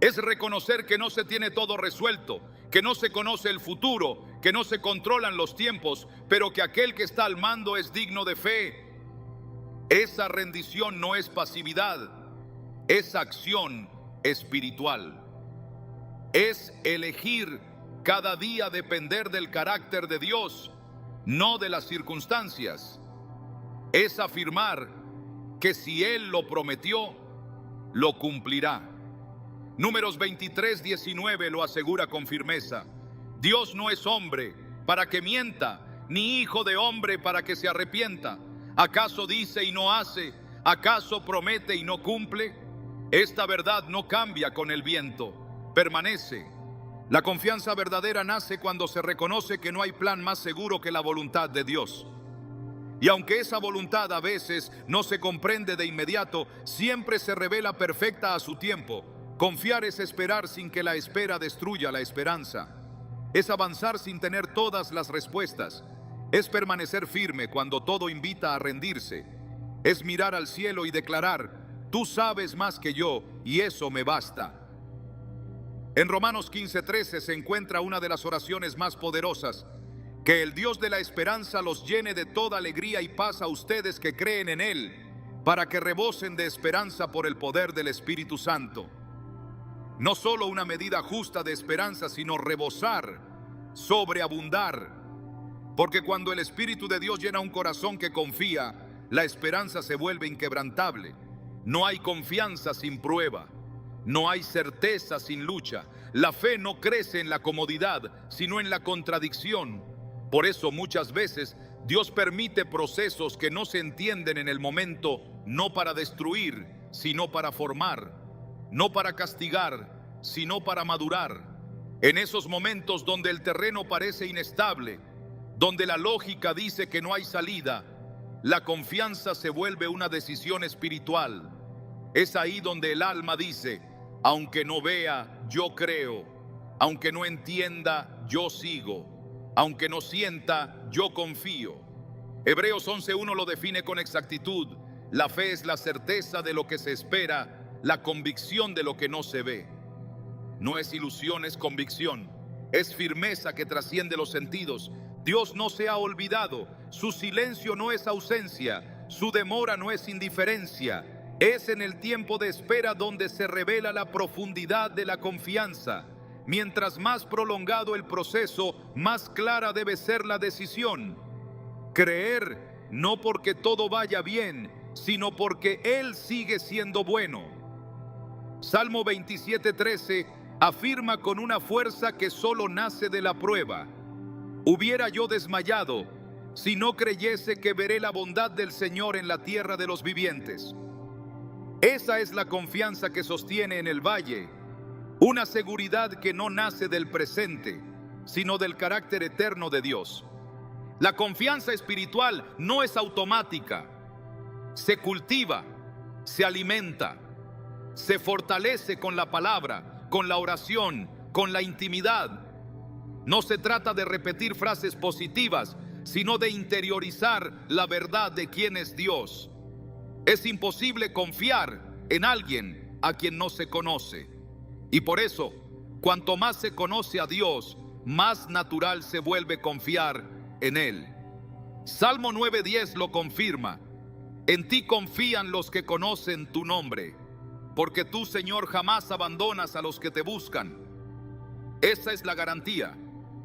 Es reconocer que no se tiene todo resuelto, que no se conoce el futuro, que no se controlan los tiempos, pero que aquel que está al mando es digno de fe. Esa rendición no es pasividad, es acción espiritual. Es elegir cada día depender del carácter de Dios, no de las circunstancias. Es afirmar que si Él lo prometió, lo cumplirá. Números 23:19 lo asegura con firmeza. Dios no es hombre para que mienta, ni hijo de hombre para que se arrepienta. ¿Acaso dice y no hace? ¿Acaso promete y no cumple? Esta verdad no cambia con el viento, permanece. La confianza verdadera nace cuando se reconoce que no hay plan más seguro que la voluntad de Dios. Y aunque esa voluntad a veces no se comprende de inmediato, siempre se revela perfecta a su tiempo. Confiar es esperar sin que la espera destruya la esperanza. Es avanzar sin tener todas las respuestas. Es permanecer firme cuando todo invita a rendirse. Es mirar al cielo y declarar: tú sabes más que yo y eso me basta. En Romanos 15:13 se encuentra una de las oraciones más poderosas. Que el Dios de la esperanza los llene de toda alegría y paz a ustedes que creen en Él, para que rebosen de esperanza por el poder del Espíritu Santo. No solo una medida justa de esperanza, sino rebosar, sobreabundar. Porque cuando el Espíritu de Dios llena un corazón que confía, la esperanza se vuelve inquebrantable. No hay confianza sin prueba. No hay certeza sin lucha. La fe no crece en la comodidad, sino en la contradicción. Por eso muchas veces Dios permite procesos que no se entienden en el momento, no para destruir, sino para formar. No para castigar, sino para madurar. En esos momentos donde el terreno parece inestable, donde la lógica dice que no hay salida, la confianza se vuelve una decisión espiritual. Es ahí donde el alma dice: aunque no vea, yo creo. Aunque no entienda, yo sigo. Aunque no sienta, yo confío. Hebreos 11:1 lo define con exactitud. La fe es la certeza de lo que se espera, la convicción de lo que no se ve. No es ilusión, es convicción. Es firmeza que trasciende los sentidos. Dios no se ha olvidado. Su silencio no es ausencia. Su demora no es indiferencia. Es en el tiempo de espera donde se revela la profundidad de la confianza. Mientras más prolongado el proceso, más clara debe ser la decisión. Creer no porque todo vaya bien, sino porque Él sigue siendo bueno. Salmo 27:13 afirma con una fuerza que solo nace de la prueba: hubiera yo desmayado si no creyese que veré la bondad del Señor en la tierra de los vivientes. Esa es la confianza que sostiene en el valle, una seguridad que no nace del presente, sino del carácter eterno de Dios. La confianza espiritual no es automática, se cultiva, se alimenta, se fortalece con la palabra, con la oración, con la intimidad. No se trata de repetir frases positivas, sino de interiorizar la verdad de quién es Dios. Es imposible confiar en alguien a quien no se conoce. Y por eso, cuanto más se conoce a Dios, más natural se vuelve confiar en Él. Salmo 9:10 lo confirma: en ti confían los que conocen tu nombre, porque tú, Señor, jamás abandonas a los que te buscan. Esa es la garantía.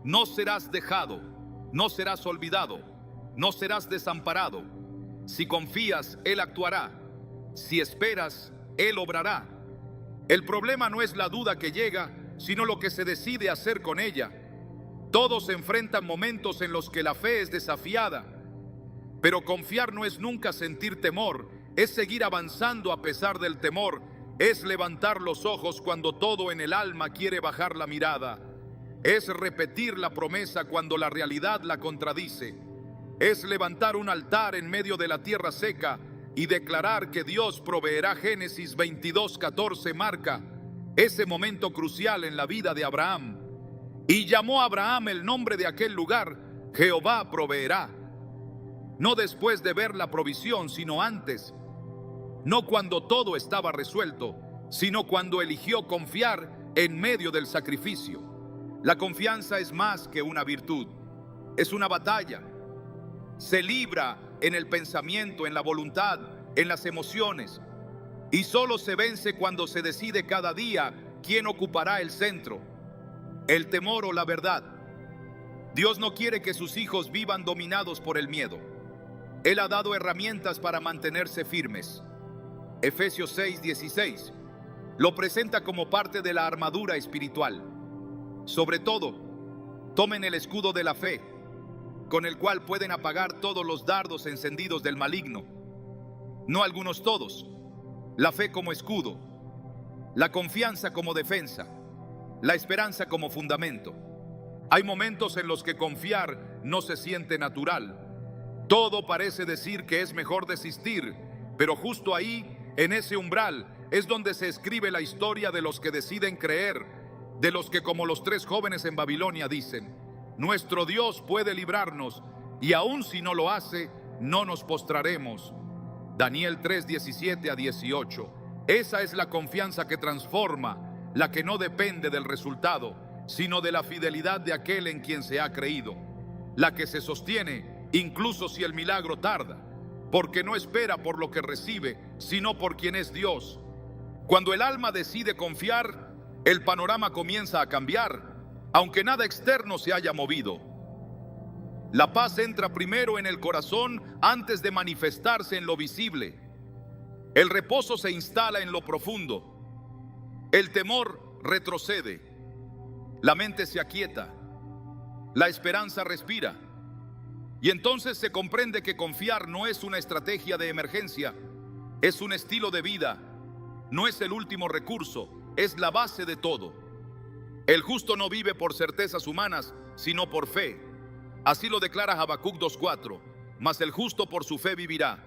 No serás dejado, no serás olvidado, no serás desamparado. Si confías, Él actuará. Si esperas, Él obrará. El problema no es la duda que llega, sino lo que se decide hacer con ella. Todos enfrentan momentos en los que la fe es desafiada, pero confiar no es nunca sentir temor, es seguir avanzando a pesar del temor, es levantar los ojos cuando todo en el alma quiere bajar la mirada, es repetir la promesa cuando la realidad la contradice, es levantar un altar en medio de la tierra seca y declarar que Dios proveerá. Génesis 22:14 marca ese momento crucial en la vida de Abraham. Y llamó a Abraham el nombre de aquel lugar: Jehová proveerá. No después de ver la provisión, sino antes. No cuando todo estaba resuelto, sino cuando eligió confiar en medio del sacrificio. La confianza es más que una virtud, es una batalla. Se libra en el pensamiento, en la voluntad, en las emociones, y solo se vence cuando se decide cada día quién ocupará el centro, el temor o la verdad. Dios no quiere que sus hijos vivan dominados por el miedo. Él ha dado herramientas para mantenerse firmes. Efesios 6:16 lo presenta como parte de la armadura espiritual. Sobre todo, tomen el escudo de la fe, con el cual pueden apagar todos los dardos encendidos del maligno. No algunos, todos. La fe como escudo, la confianza como defensa, la esperanza como fundamento. Hay momentos en los que confiar no se siente natural. Todo parece decir que es mejor desistir, pero justo ahí, en ese umbral, es donde se escribe la historia de los que deciden creer, de los que, como los 3 jóvenes en Babilonia, dicen: nuestro Dios puede librarnos, y aun si no lo hace, no nos postraremos. Daniel 3:17-18. Esa es la confianza que transforma, la que no depende del resultado, sino de la fidelidad de aquel en quien se ha creído, la que se sostiene incluso si el milagro tarda, porque no espera por lo que recibe, sino por quien es Dios. Cuando el alma decide confiar, el panorama comienza a cambiar, aunque nada externo se haya movido. La paz entra primero en el corazón antes de manifestarse en lo visible. El reposo se instala en lo profundo. El temor retrocede. La mente se aquieta. La esperanza respira. Y entonces se comprende que confiar no es una estrategia de emergencia, es un estilo de vida, no es el último recurso, es la base de todo. El justo no vive por certezas humanas, sino por fe. Así lo declara Habacuc 2:4. Mas el justo por su fe vivirá.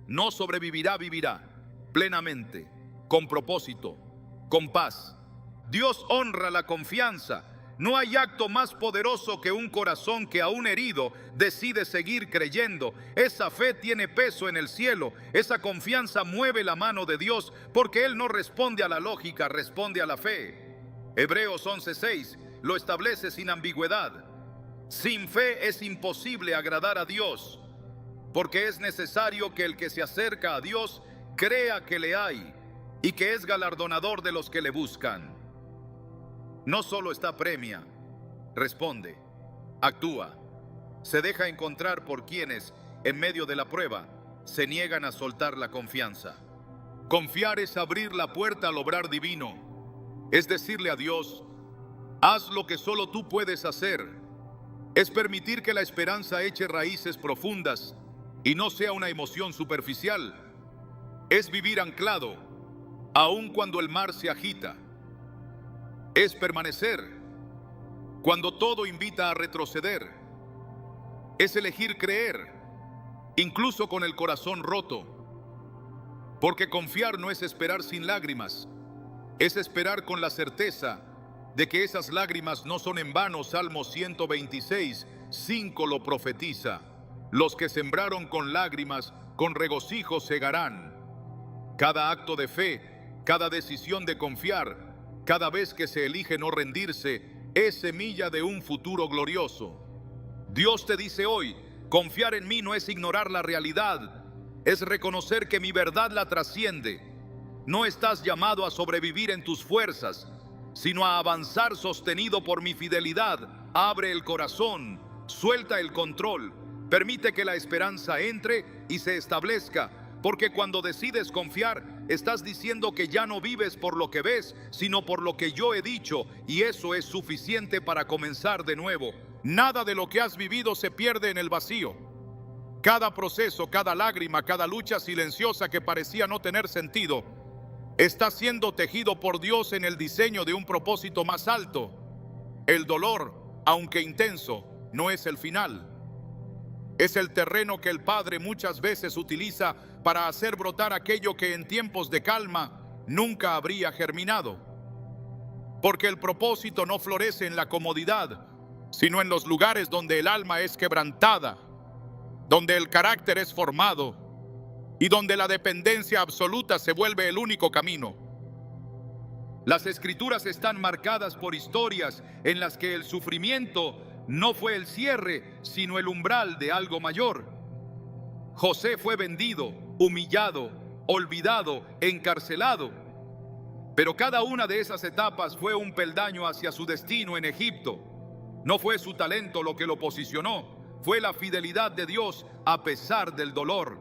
No sobrevivirá, vivirá plenamente, con propósito, con paz. Dios honra la confianza. No hay acto más poderoso que un corazón que aún herido decide seguir creyendo. Esa fe tiene peso en el cielo. Esa confianza mueve la mano de Dios porque Él no responde a la lógica, responde a la fe. Hebreos 11:6 lo establece sin ambigüedad. Sin fe es imposible agradar a Dios, porque es necesario que el que se acerca a Dios crea que le hay y que es galardonador de los que le buscan. No solo está premia, responde, actúa, se deja encontrar por quienes, en medio de la prueba, se niegan a soltar la confianza. Confiar es abrir la puerta al obrar divino, es decirle a Dios, haz lo que solo tú puedes hacer, es permitir que la esperanza eche raíces profundas y no sea una emoción superficial, es vivir anclado, aun cuando el mar se agita. Es permanecer cuando todo invita a retroceder. Es elegir creer, incluso con el corazón roto. Porque confiar no es esperar sin lágrimas, es esperar con la certeza de que esas lágrimas no son en vano. Salmo 126:5 lo profetiza. Los que sembraron con lágrimas, con regocijo segarán. Cada acto de fe, cada decisión de confiar, cada vez que se elige no rendirse, es semilla de un futuro glorioso. Dios te dice hoy, confiar en mí no es ignorar la realidad, es reconocer que mi verdad la trasciende. No estás llamado a sobrevivir en tus fuerzas, sino a avanzar sostenido por mi fidelidad. Abre el corazón, suelta el control, permite que la esperanza entre y se establezca, porque cuando decides confiar, estás diciendo que ya no vives por lo que ves, sino por lo que yo he dicho, y eso es suficiente para comenzar de nuevo. Nada de lo que has vivido se pierde en el vacío. Cada proceso, cada lágrima, cada lucha silenciosa que parecía no tener sentido, está siendo tejido por Dios en el diseño de un propósito más alto. El dolor, aunque intenso, no es el final. Es el terreno que el Padre muchas veces utiliza para hacer brotar aquello que en tiempos de calma nunca habría germinado. Porque el propósito no florece en la comodidad, sino en los lugares donde el alma es quebrantada, donde el carácter es formado y donde la dependencia absoluta se vuelve el único camino. Las Escrituras están marcadas por historias en las que el sufrimiento no fue el cierre, sino el umbral de algo mayor. José fue vendido, humillado, olvidado, encarcelado. Pero cada una de esas etapas fue un peldaño hacia su destino en Egipto. No fue su talento lo que lo posicionó, fue la fidelidad de Dios a pesar del dolor.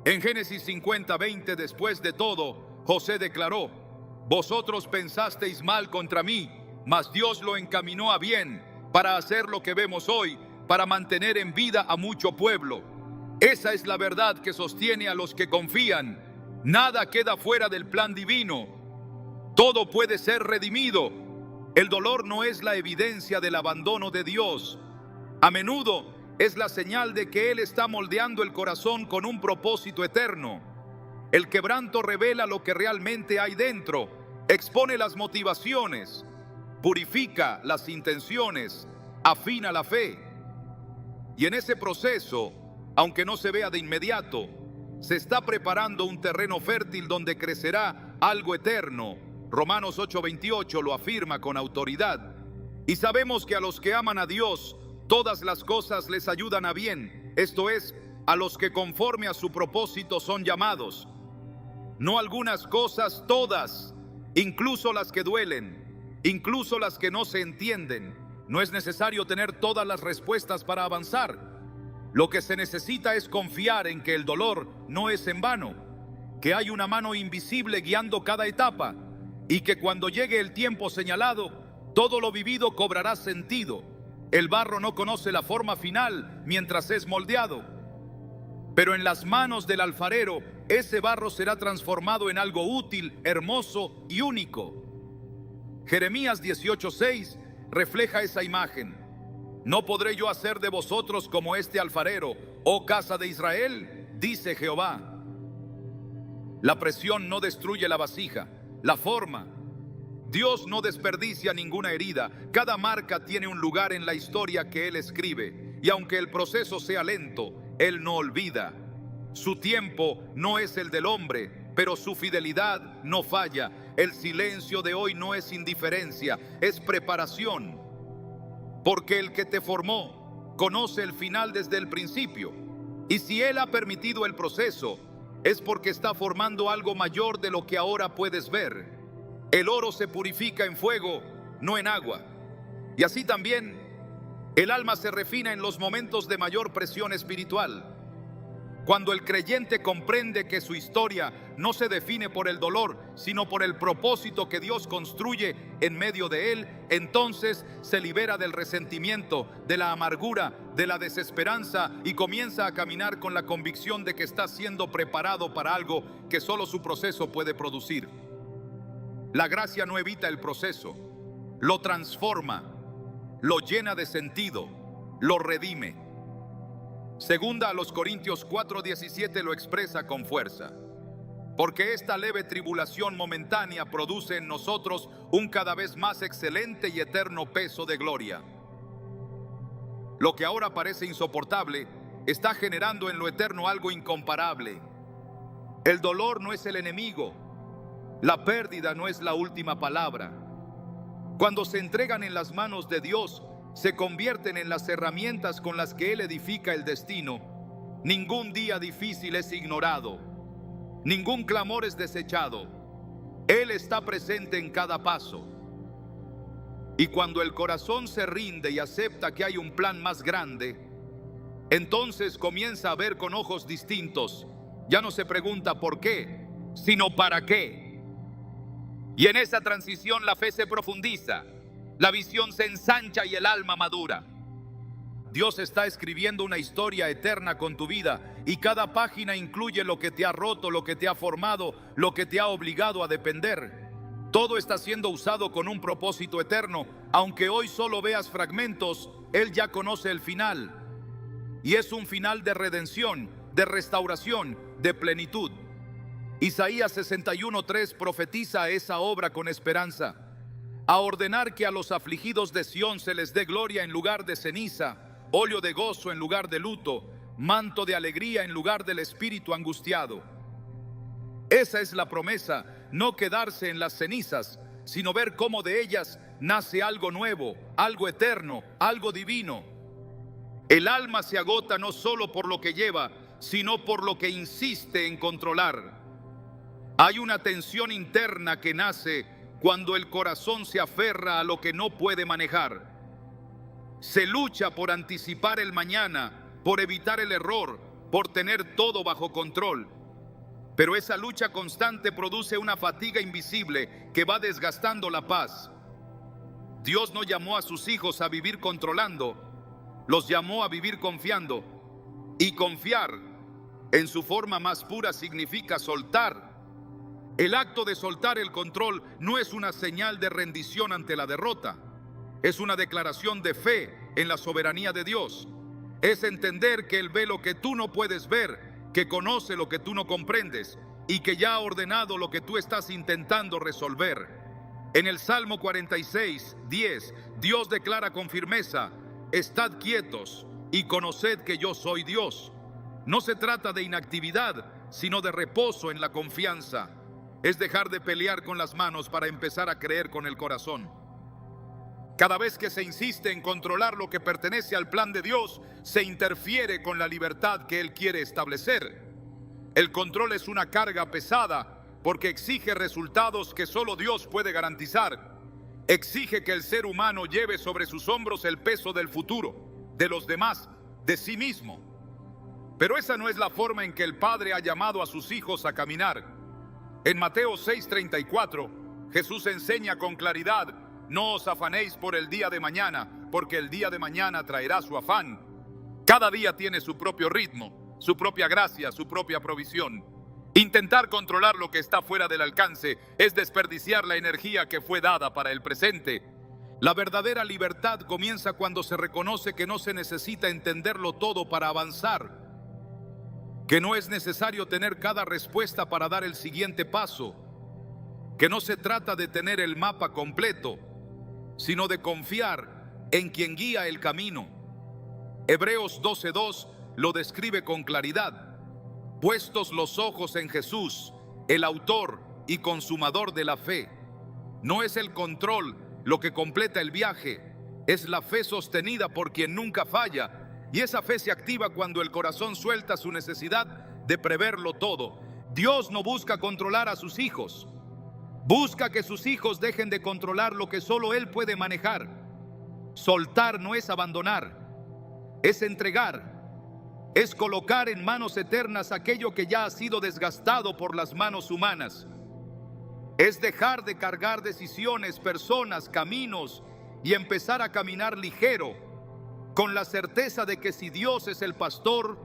En Génesis 50:20, después de todo, José declaró: vosotros pensasteis mal contra mí, mas Dios lo encaminó a bien, para hacer lo que vemos hoy, para mantener en vida a mucho pueblo. Esa es la verdad que sostiene a los que confían. Nada queda fuera del plan divino. Todo puede ser redimido. El dolor no es la evidencia del abandono de Dios. A menudo es la señal de que Él está moldeando el corazón con un propósito eterno. El quebranto revela lo que realmente hay dentro, expone las motivaciones, purifica las intenciones, afina la fe. Y en ese proceso, aunque no se vea de inmediato, se está preparando un terreno fértil donde crecerá algo eterno. Romanos 8:28 lo afirma con autoridad. Y sabemos que a los que aman a Dios, todas las cosas les ayudan a bien, esto es, a los que conforme a su propósito son llamados. No algunas cosas, todas, incluso las que duelen, incluso las que no se entienden. No es necesario tener todas las respuestas para avanzar. Lo que se necesita es confiar en que el dolor no es en vano, que hay una mano invisible guiando cada etapa y que cuando llegue el tiempo señalado, todo lo vivido cobrará sentido. El barro no conoce la forma final mientras es moldeado, pero en las manos del alfarero, ese barro será transformado en algo útil, hermoso y único. Jeremías 18:6 refleja esa imagen. ¿No podré yo hacer de vosotros como este alfarero, oh casa de Israel?, dice Jehová. La presión no destruye la vasija, la forma. Dios no desperdicia ninguna herida. Cada marca tiene un lugar en la historia que Él escribe. Y aunque el proceso sea lento, Él no olvida. Su tiempo no es el del hombre, pero su fidelidad no falla. El silencio de hoy no es indiferencia, es preparación. Porque el que te formó conoce el final desde el principio. Y si Él ha permitido el proceso, es porque está formando algo mayor de lo que ahora puedes ver. El oro se purifica en fuego, no en agua. Y así también, el alma se refina en los momentos de mayor presión espiritual. Cuando el creyente comprende que su historia no se define por el dolor, sino por el propósito que Dios construye en medio de él, entonces se libera del resentimiento, de la amargura, de la desesperanza y comienza a caminar con la convicción de que está siendo preparado para algo que solo su proceso puede producir. La gracia no evita el proceso, lo transforma, lo llena de sentido, lo redime. Segunda a los Corintios 4:17 lo expresa con fuerza. Porque esta leve tribulación momentánea produce en nosotros un cada vez más excelente y eterno peso de gloria. Lo que ahora parece insoportable está generando en lo eterno algo incomparable. El dolor no es el enemigo. La pérdida no es la última palabra. Cuando se entregan en las manos de Dios, se convierten en las herramientas con las que Él edifica el destino. Ningún día difícil es ignorado. Ningún clamor es desechado. Él está presente en cada paso. Y cuando el corazón se rinde y acepta que hay un plan más grande, entonces comienza a ver con ojos distintos. Ya no se pregunta por qué, sino para qué. Y en esa transición la fe se profundiza, la visión se ensancha y el alma madura. Dios está escribiendo una historia eterna con tu vida y cada página incluye lo que te ha roto, lo que te ha formado, lo que te ha obligado a depender. Todo está siendo usado con un propósito eterno. Aunque hoy solo veas fragmentos, Él ya conoce el final. Y es un final de redención, de restauración, de plenitud. Isaías 61:3 profetiza esa obra con esperanza. A ordenar que a los afligidos de Sión se les dé gloria en lugar de ceniza, óleo de gozo en lugar de luto, manto de alegría en lugar del espíritu angustiado. Esa es la promesa, no quedarse en las cenizas, sino ver cómo de ellas nace algo nuevo, algo eterno, algo divino. El alma se agota no solo por lo que lleva, sino por lo que insiste en controlar. Hay una tensión interna que nace cuando el corazón se aferra a lo que no puede manejar. Se lucha por anticipar el mañana, por evitar el error, por tener todo bajo control. Pero esa lucha constante produce una fatiga invisible que va desgastando la paz. Dios no llamó a sus hijos a vivir controlando, los llamó a vivir confiando. Y confiar, en su forma más pura, significa soltar. El acto de soltar el control no es una señal de rendición ante la derrota. Es una declaración de fe en la soberanía de Dios. Es entender que Él ve lo que tú no puedes ver, que conoce lo que tú no comprendes y que ya ha ordenado lo que tú estás intentando resolver. En el Salmo 46:10, Dios declara con firmeza: estad quietos y conoced que yo soy Dios. No se trata de inactividad, sino de reposo en la confianza. Es dejar de pelear con las manos para empezar a creer con el corazón. Cada vez que se insiste en controlar lo que pertenece al plan de Dios, se interfiere con la libertad que Él quiere establecer. El control es una carga pesada porque exige resultados que solo Dios puede garantizar. exige que el ser humano lleve sobre sus hombros el peso del futuro, de los demás, de sí mismo. Pero esa no es la forma en que el Padre ha llamado a sus hijos a caminar. En Mateo 6:34, Jesús enseña con claridad: no os afanéis por el día de mañana, porque el día de mañana traerá su afán. Cada día tiene su propio ritmo, su propia gracia, su propia provisión. Intentar controlar lo que está fuera del alcance es desperdiciar la energía que fue dada para el presente. La verdadera libertad comienza cuando se reconoce que no se necesita entenderlo todo para avanzar, que no es necesario tener cada respuesta para dar el siguiente paso, que no se trata de tener el mapa completo, sino de confiar en quien guía el camino. Hebreos 12:2 lo describe con claridad: puestos los ojos en Jesús, el autor y consumador de la fe. No es el control lo que completa el viaje, es la fe sostenida por quien nunca falla, y esa fe se activa cuando el corazón suelta su necesidad de preverlo todo. Dios no busca controlar a sus hijos, busca que sus hijos dejen de controlar lo que solo Él puede manejar. Soltar no es abandonar, es entregar. Es colocar en manos eternas aquello que ya ha sido desgastado por las manos humanas. Es dejar de cargar decisiones, personas, caminos y empezar a caminar ligero, con la certeza de que si Dios es el pastor,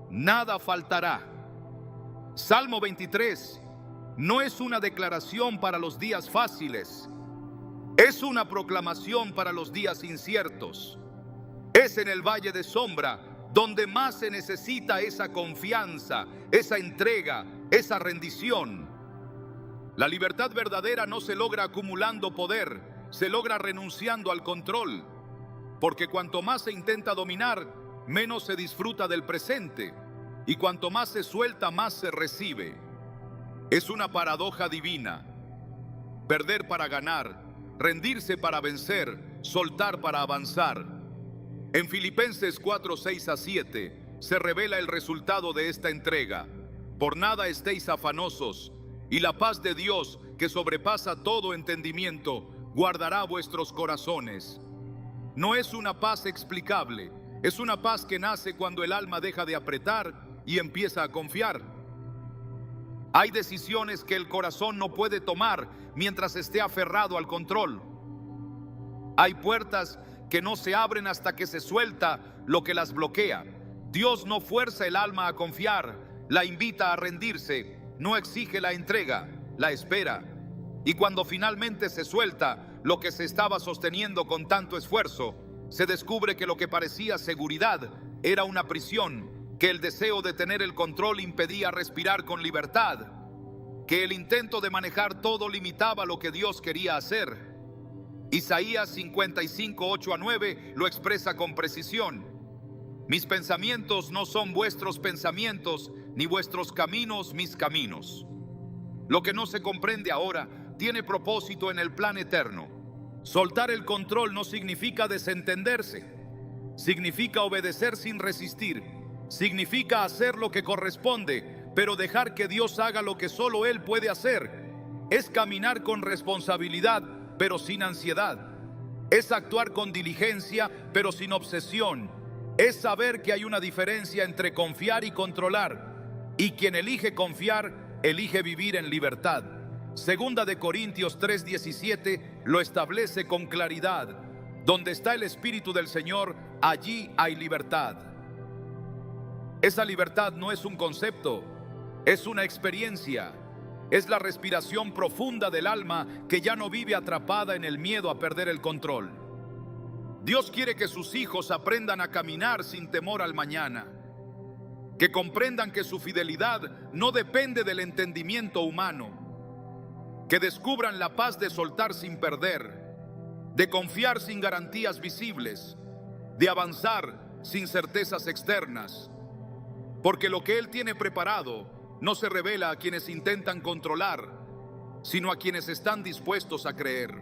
nada faltará. Salmo 23 no es una declaración para los días fáciles, es una proclamación para los días inciertos. Es en el valle de sombra donde más se necesita esa confianza, esa entrega, esa rendición. La libertad verdadera no se logra acumulando poder, se logra renunciando al control, porque cuanto más se intenta dominar, menos se disfruta del presente, y cuanto más se suelta, más se recibe. Es una paradoja divina: perder para ganar, rendirse para vencer, soltar para avanzar. En Filipenses 4:6-7 se revela el resultado de esta entrega: por nada estéis afanosos, y la paz de Dios, que sobrepasa todo entendimiento, guardará vuestros corazones. No es una paz explicable, es una paz que nace cuando el alma deja de apretar y empieza a confiar. Hay decisiones que el corazón no puede tomar mientras esté aferrado al control. Hay puertas que no se abren hasta que se suelta lo que las bloquea. Dios no fuerza el alma a confiar, la invita a rendirse, no exige la entrega, la espera. Y cuando finalmente se suelta lo que se estaba sosteniendo con tanto esfuerzo, se descubre que lo que parecía seguridad era una prisión, que el deseo de tener el control impedía respirar con libertad, que el intento de manejar todo limitaba lo que Dios quería hacer. Isaías 55:8-9 lo expresa con precisión: mis pensamientos no son vuestros pensamientos, ni vuestros caminos mis caminos. Lo que no se comprende ahora tiene propósito en el plan eterno. Soltar el control no significa desentenderse, significa obedecer sin resistir, significa hacer lo que corresponde, pero dejar que Dios haga lo que solo Él puede hacer. Es caminar con responsabilidad, pero sin ansiedad. Es actuar con diligencia, pero sin obsesión. Es saber que hay una diferencia entre confiar y controlar, y quien elige confiar, elige vivir en libertad. Segunda de Corintios 3:17 lo establece con claridad: donde está el Espíritu del Señor, allí hay libertad. Esa libertad no es un concepto, es una experiencia. Es la respiración profunda del alma que ya no vive atrapada en el miedo a perder el control. Dios quiere que sus hijos aprendan a caminar sin temor al mañana, que comprendan que su fidelidad no depende del entendimiento humano, que descubran la paz de soltar sin perder, de confiar sin garantías visibles, de avanzar sin certezas externas, porque lo que Él tiene preparado no se revela a quienes intentan controlar, sino a quienes están dispuestos a creer.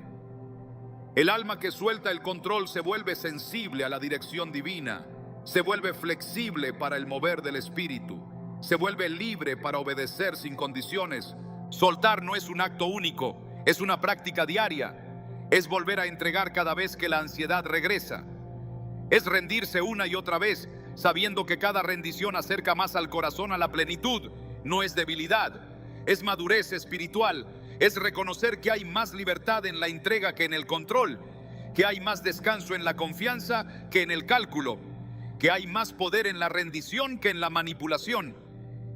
El alma que suelta el control se vuelve sensible a la dirección divina, se vuelve flexible para el mover del Espíritu, se vuelve libre para obedecer sin condiciones. Soltar no es un acto único, es una práctica diaria. Es volver a entregar cada vez que la ansiedad regresa. Es rendirse una y otra vez, sabiendo que cada rendición acerca más al corazón a la plenitud. No es debilidad, es madurez espiritual. Es reconocer que hay más libertad en la entrega que en el control, que hay más descanso en la confianza que en el cálculo, que hay más poder en la rendición que en la manipulación.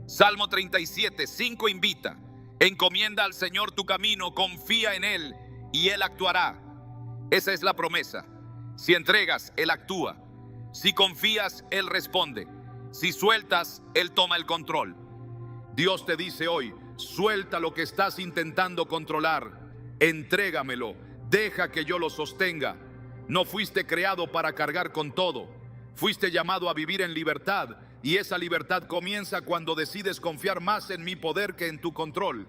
Salmo 37:5 invita: encomienda al Señor tu camino, confía en Él y Él actuará. Esa es la promesa. Si entregas, Él actúa. Si confías, Él responde. Si sueltas, Él toma el control. Dios te dice hoy: suelta lo que estás intentando controlar, entrégamelo, deja que yo lo sostenga. No fuiste creado para cargar con todo, fuiste llamado a vivir en libertad, y esa libertad comienza cuando decides confiar más en mi poder que en tu control.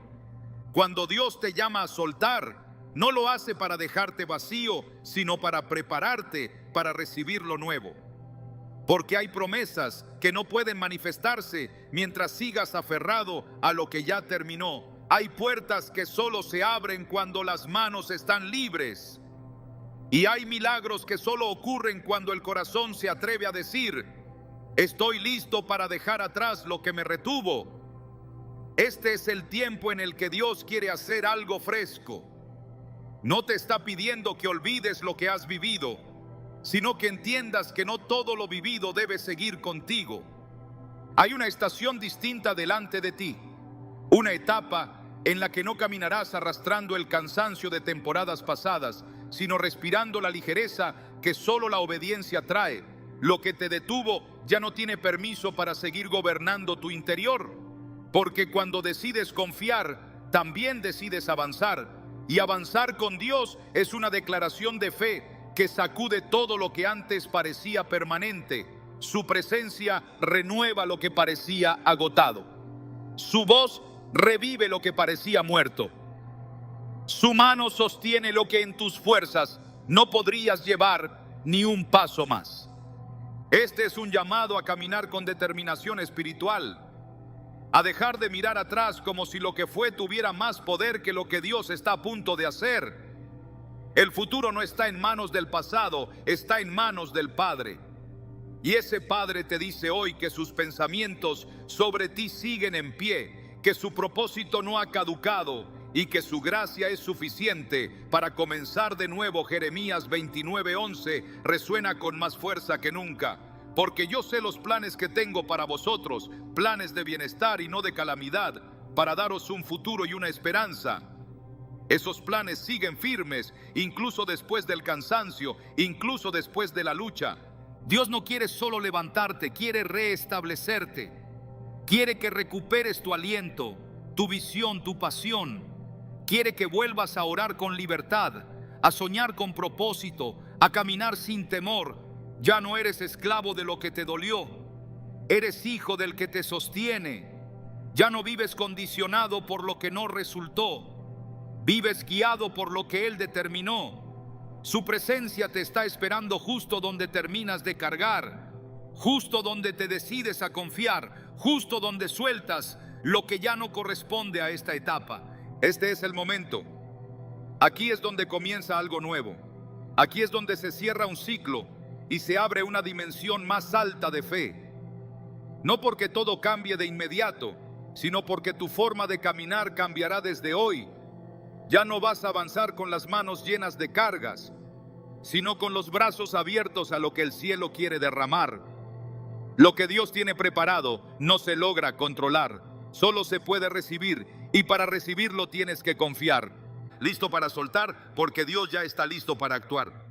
Cuando Dios te llama a soltar, no lo hace para dejarte vacío, sino para prepararte para recibir lo nuevo. Porque hay promesas que no pueden manifestarse mientras sigas aferrado a lo que ya terminó. Hay puertas que solo se abren cuando las manos están libres. Y hay milagros que solo ocurren cuando el corazón se atreve a decir: estoy listo para dejar atrás lo que me retuvo. Este es el tiempo en el que Dios quiere hacer algo fresco. No te está pidiendo que olvides lo que has vivido, sino que entiendas que no todo lo vivido debe seguir contigo. Hay una estación distinta delante de ti, una etapa en la que no caminarás arrastrando el cansancio de temporadas pasadas, sino respirando la ligereza que solo la obediencia trae. Lo que te detuvo ya no tiene permiso para seguir gobernando tu interior, porque cuando decides confiar, también decides avanzar, y avanzar con Dios es una declaración de fe que sacude todo lo que antes parecía permanente. Su presencia renueva lo que parecía agotado. Su voz revive lo que parecía muerto. Su mano sostiene lo que en tus fuerzas no podrías llevar ni un paso más. Este es un llamado a caminar con determinación espiritual, a dejar de mirar atrás como si lo que fue tuviera más poder que lo que Dios está a punto de hacer. El futuro no está en manos del pasado, está en manos del Padre. Y ese Padre te dice hoy que sus pensamientos sobre ti siguen en pie, que su propósito no ha caducado y que su gracia es suficiente para comenzar de nuevo. Jeremías 29:11 resuena con más fuerza que nunca. Porque yo sé los planes que tengo para vosotros, planes de bienestar y no de calamidad, para daros un futuro y una esperanza. Esos planes siguen firmes, incluso después del cansancio, incluso después de la lucha. Dios no quiere solo levantarte, quiere restablecerte. Quiere que recuperes tu aliento, tu visión, tu pasión. Quiere que vuelvas a orar con libertad, a soñar con propósito, a caminar sin temor. Ya no eres esclavo de lo que te dolió. Eres hijo del que te sostiene. Ya no vives condicionado por lo que no resultó. Vives guiado por lo que Él determinó. Su presencia te está esperando justo donde terminas de cargar, justo donde te decides a confiar, justo donde sueltas lo que ya no corresponde a esta etapa. Este es el momento. Aquí es donde comienza algo nuevo. Aquí es donde se cierra un ciclo y se abre una dimensión más alta de fe. No porque todo cambie de inmediato, sino porque tu forma de caminar cambiará desde hoy. Ya no vas a avanzar con las manos llenas de cargas, sino con los brazos abiertos a lo que el cielo quiere derramar. Lo que Dios tiene preparado no se logra controlar, solo se puede recibir, y para recibirlo tienes que confiar. Listo para soltar, porque Dios ya está listo para actuar.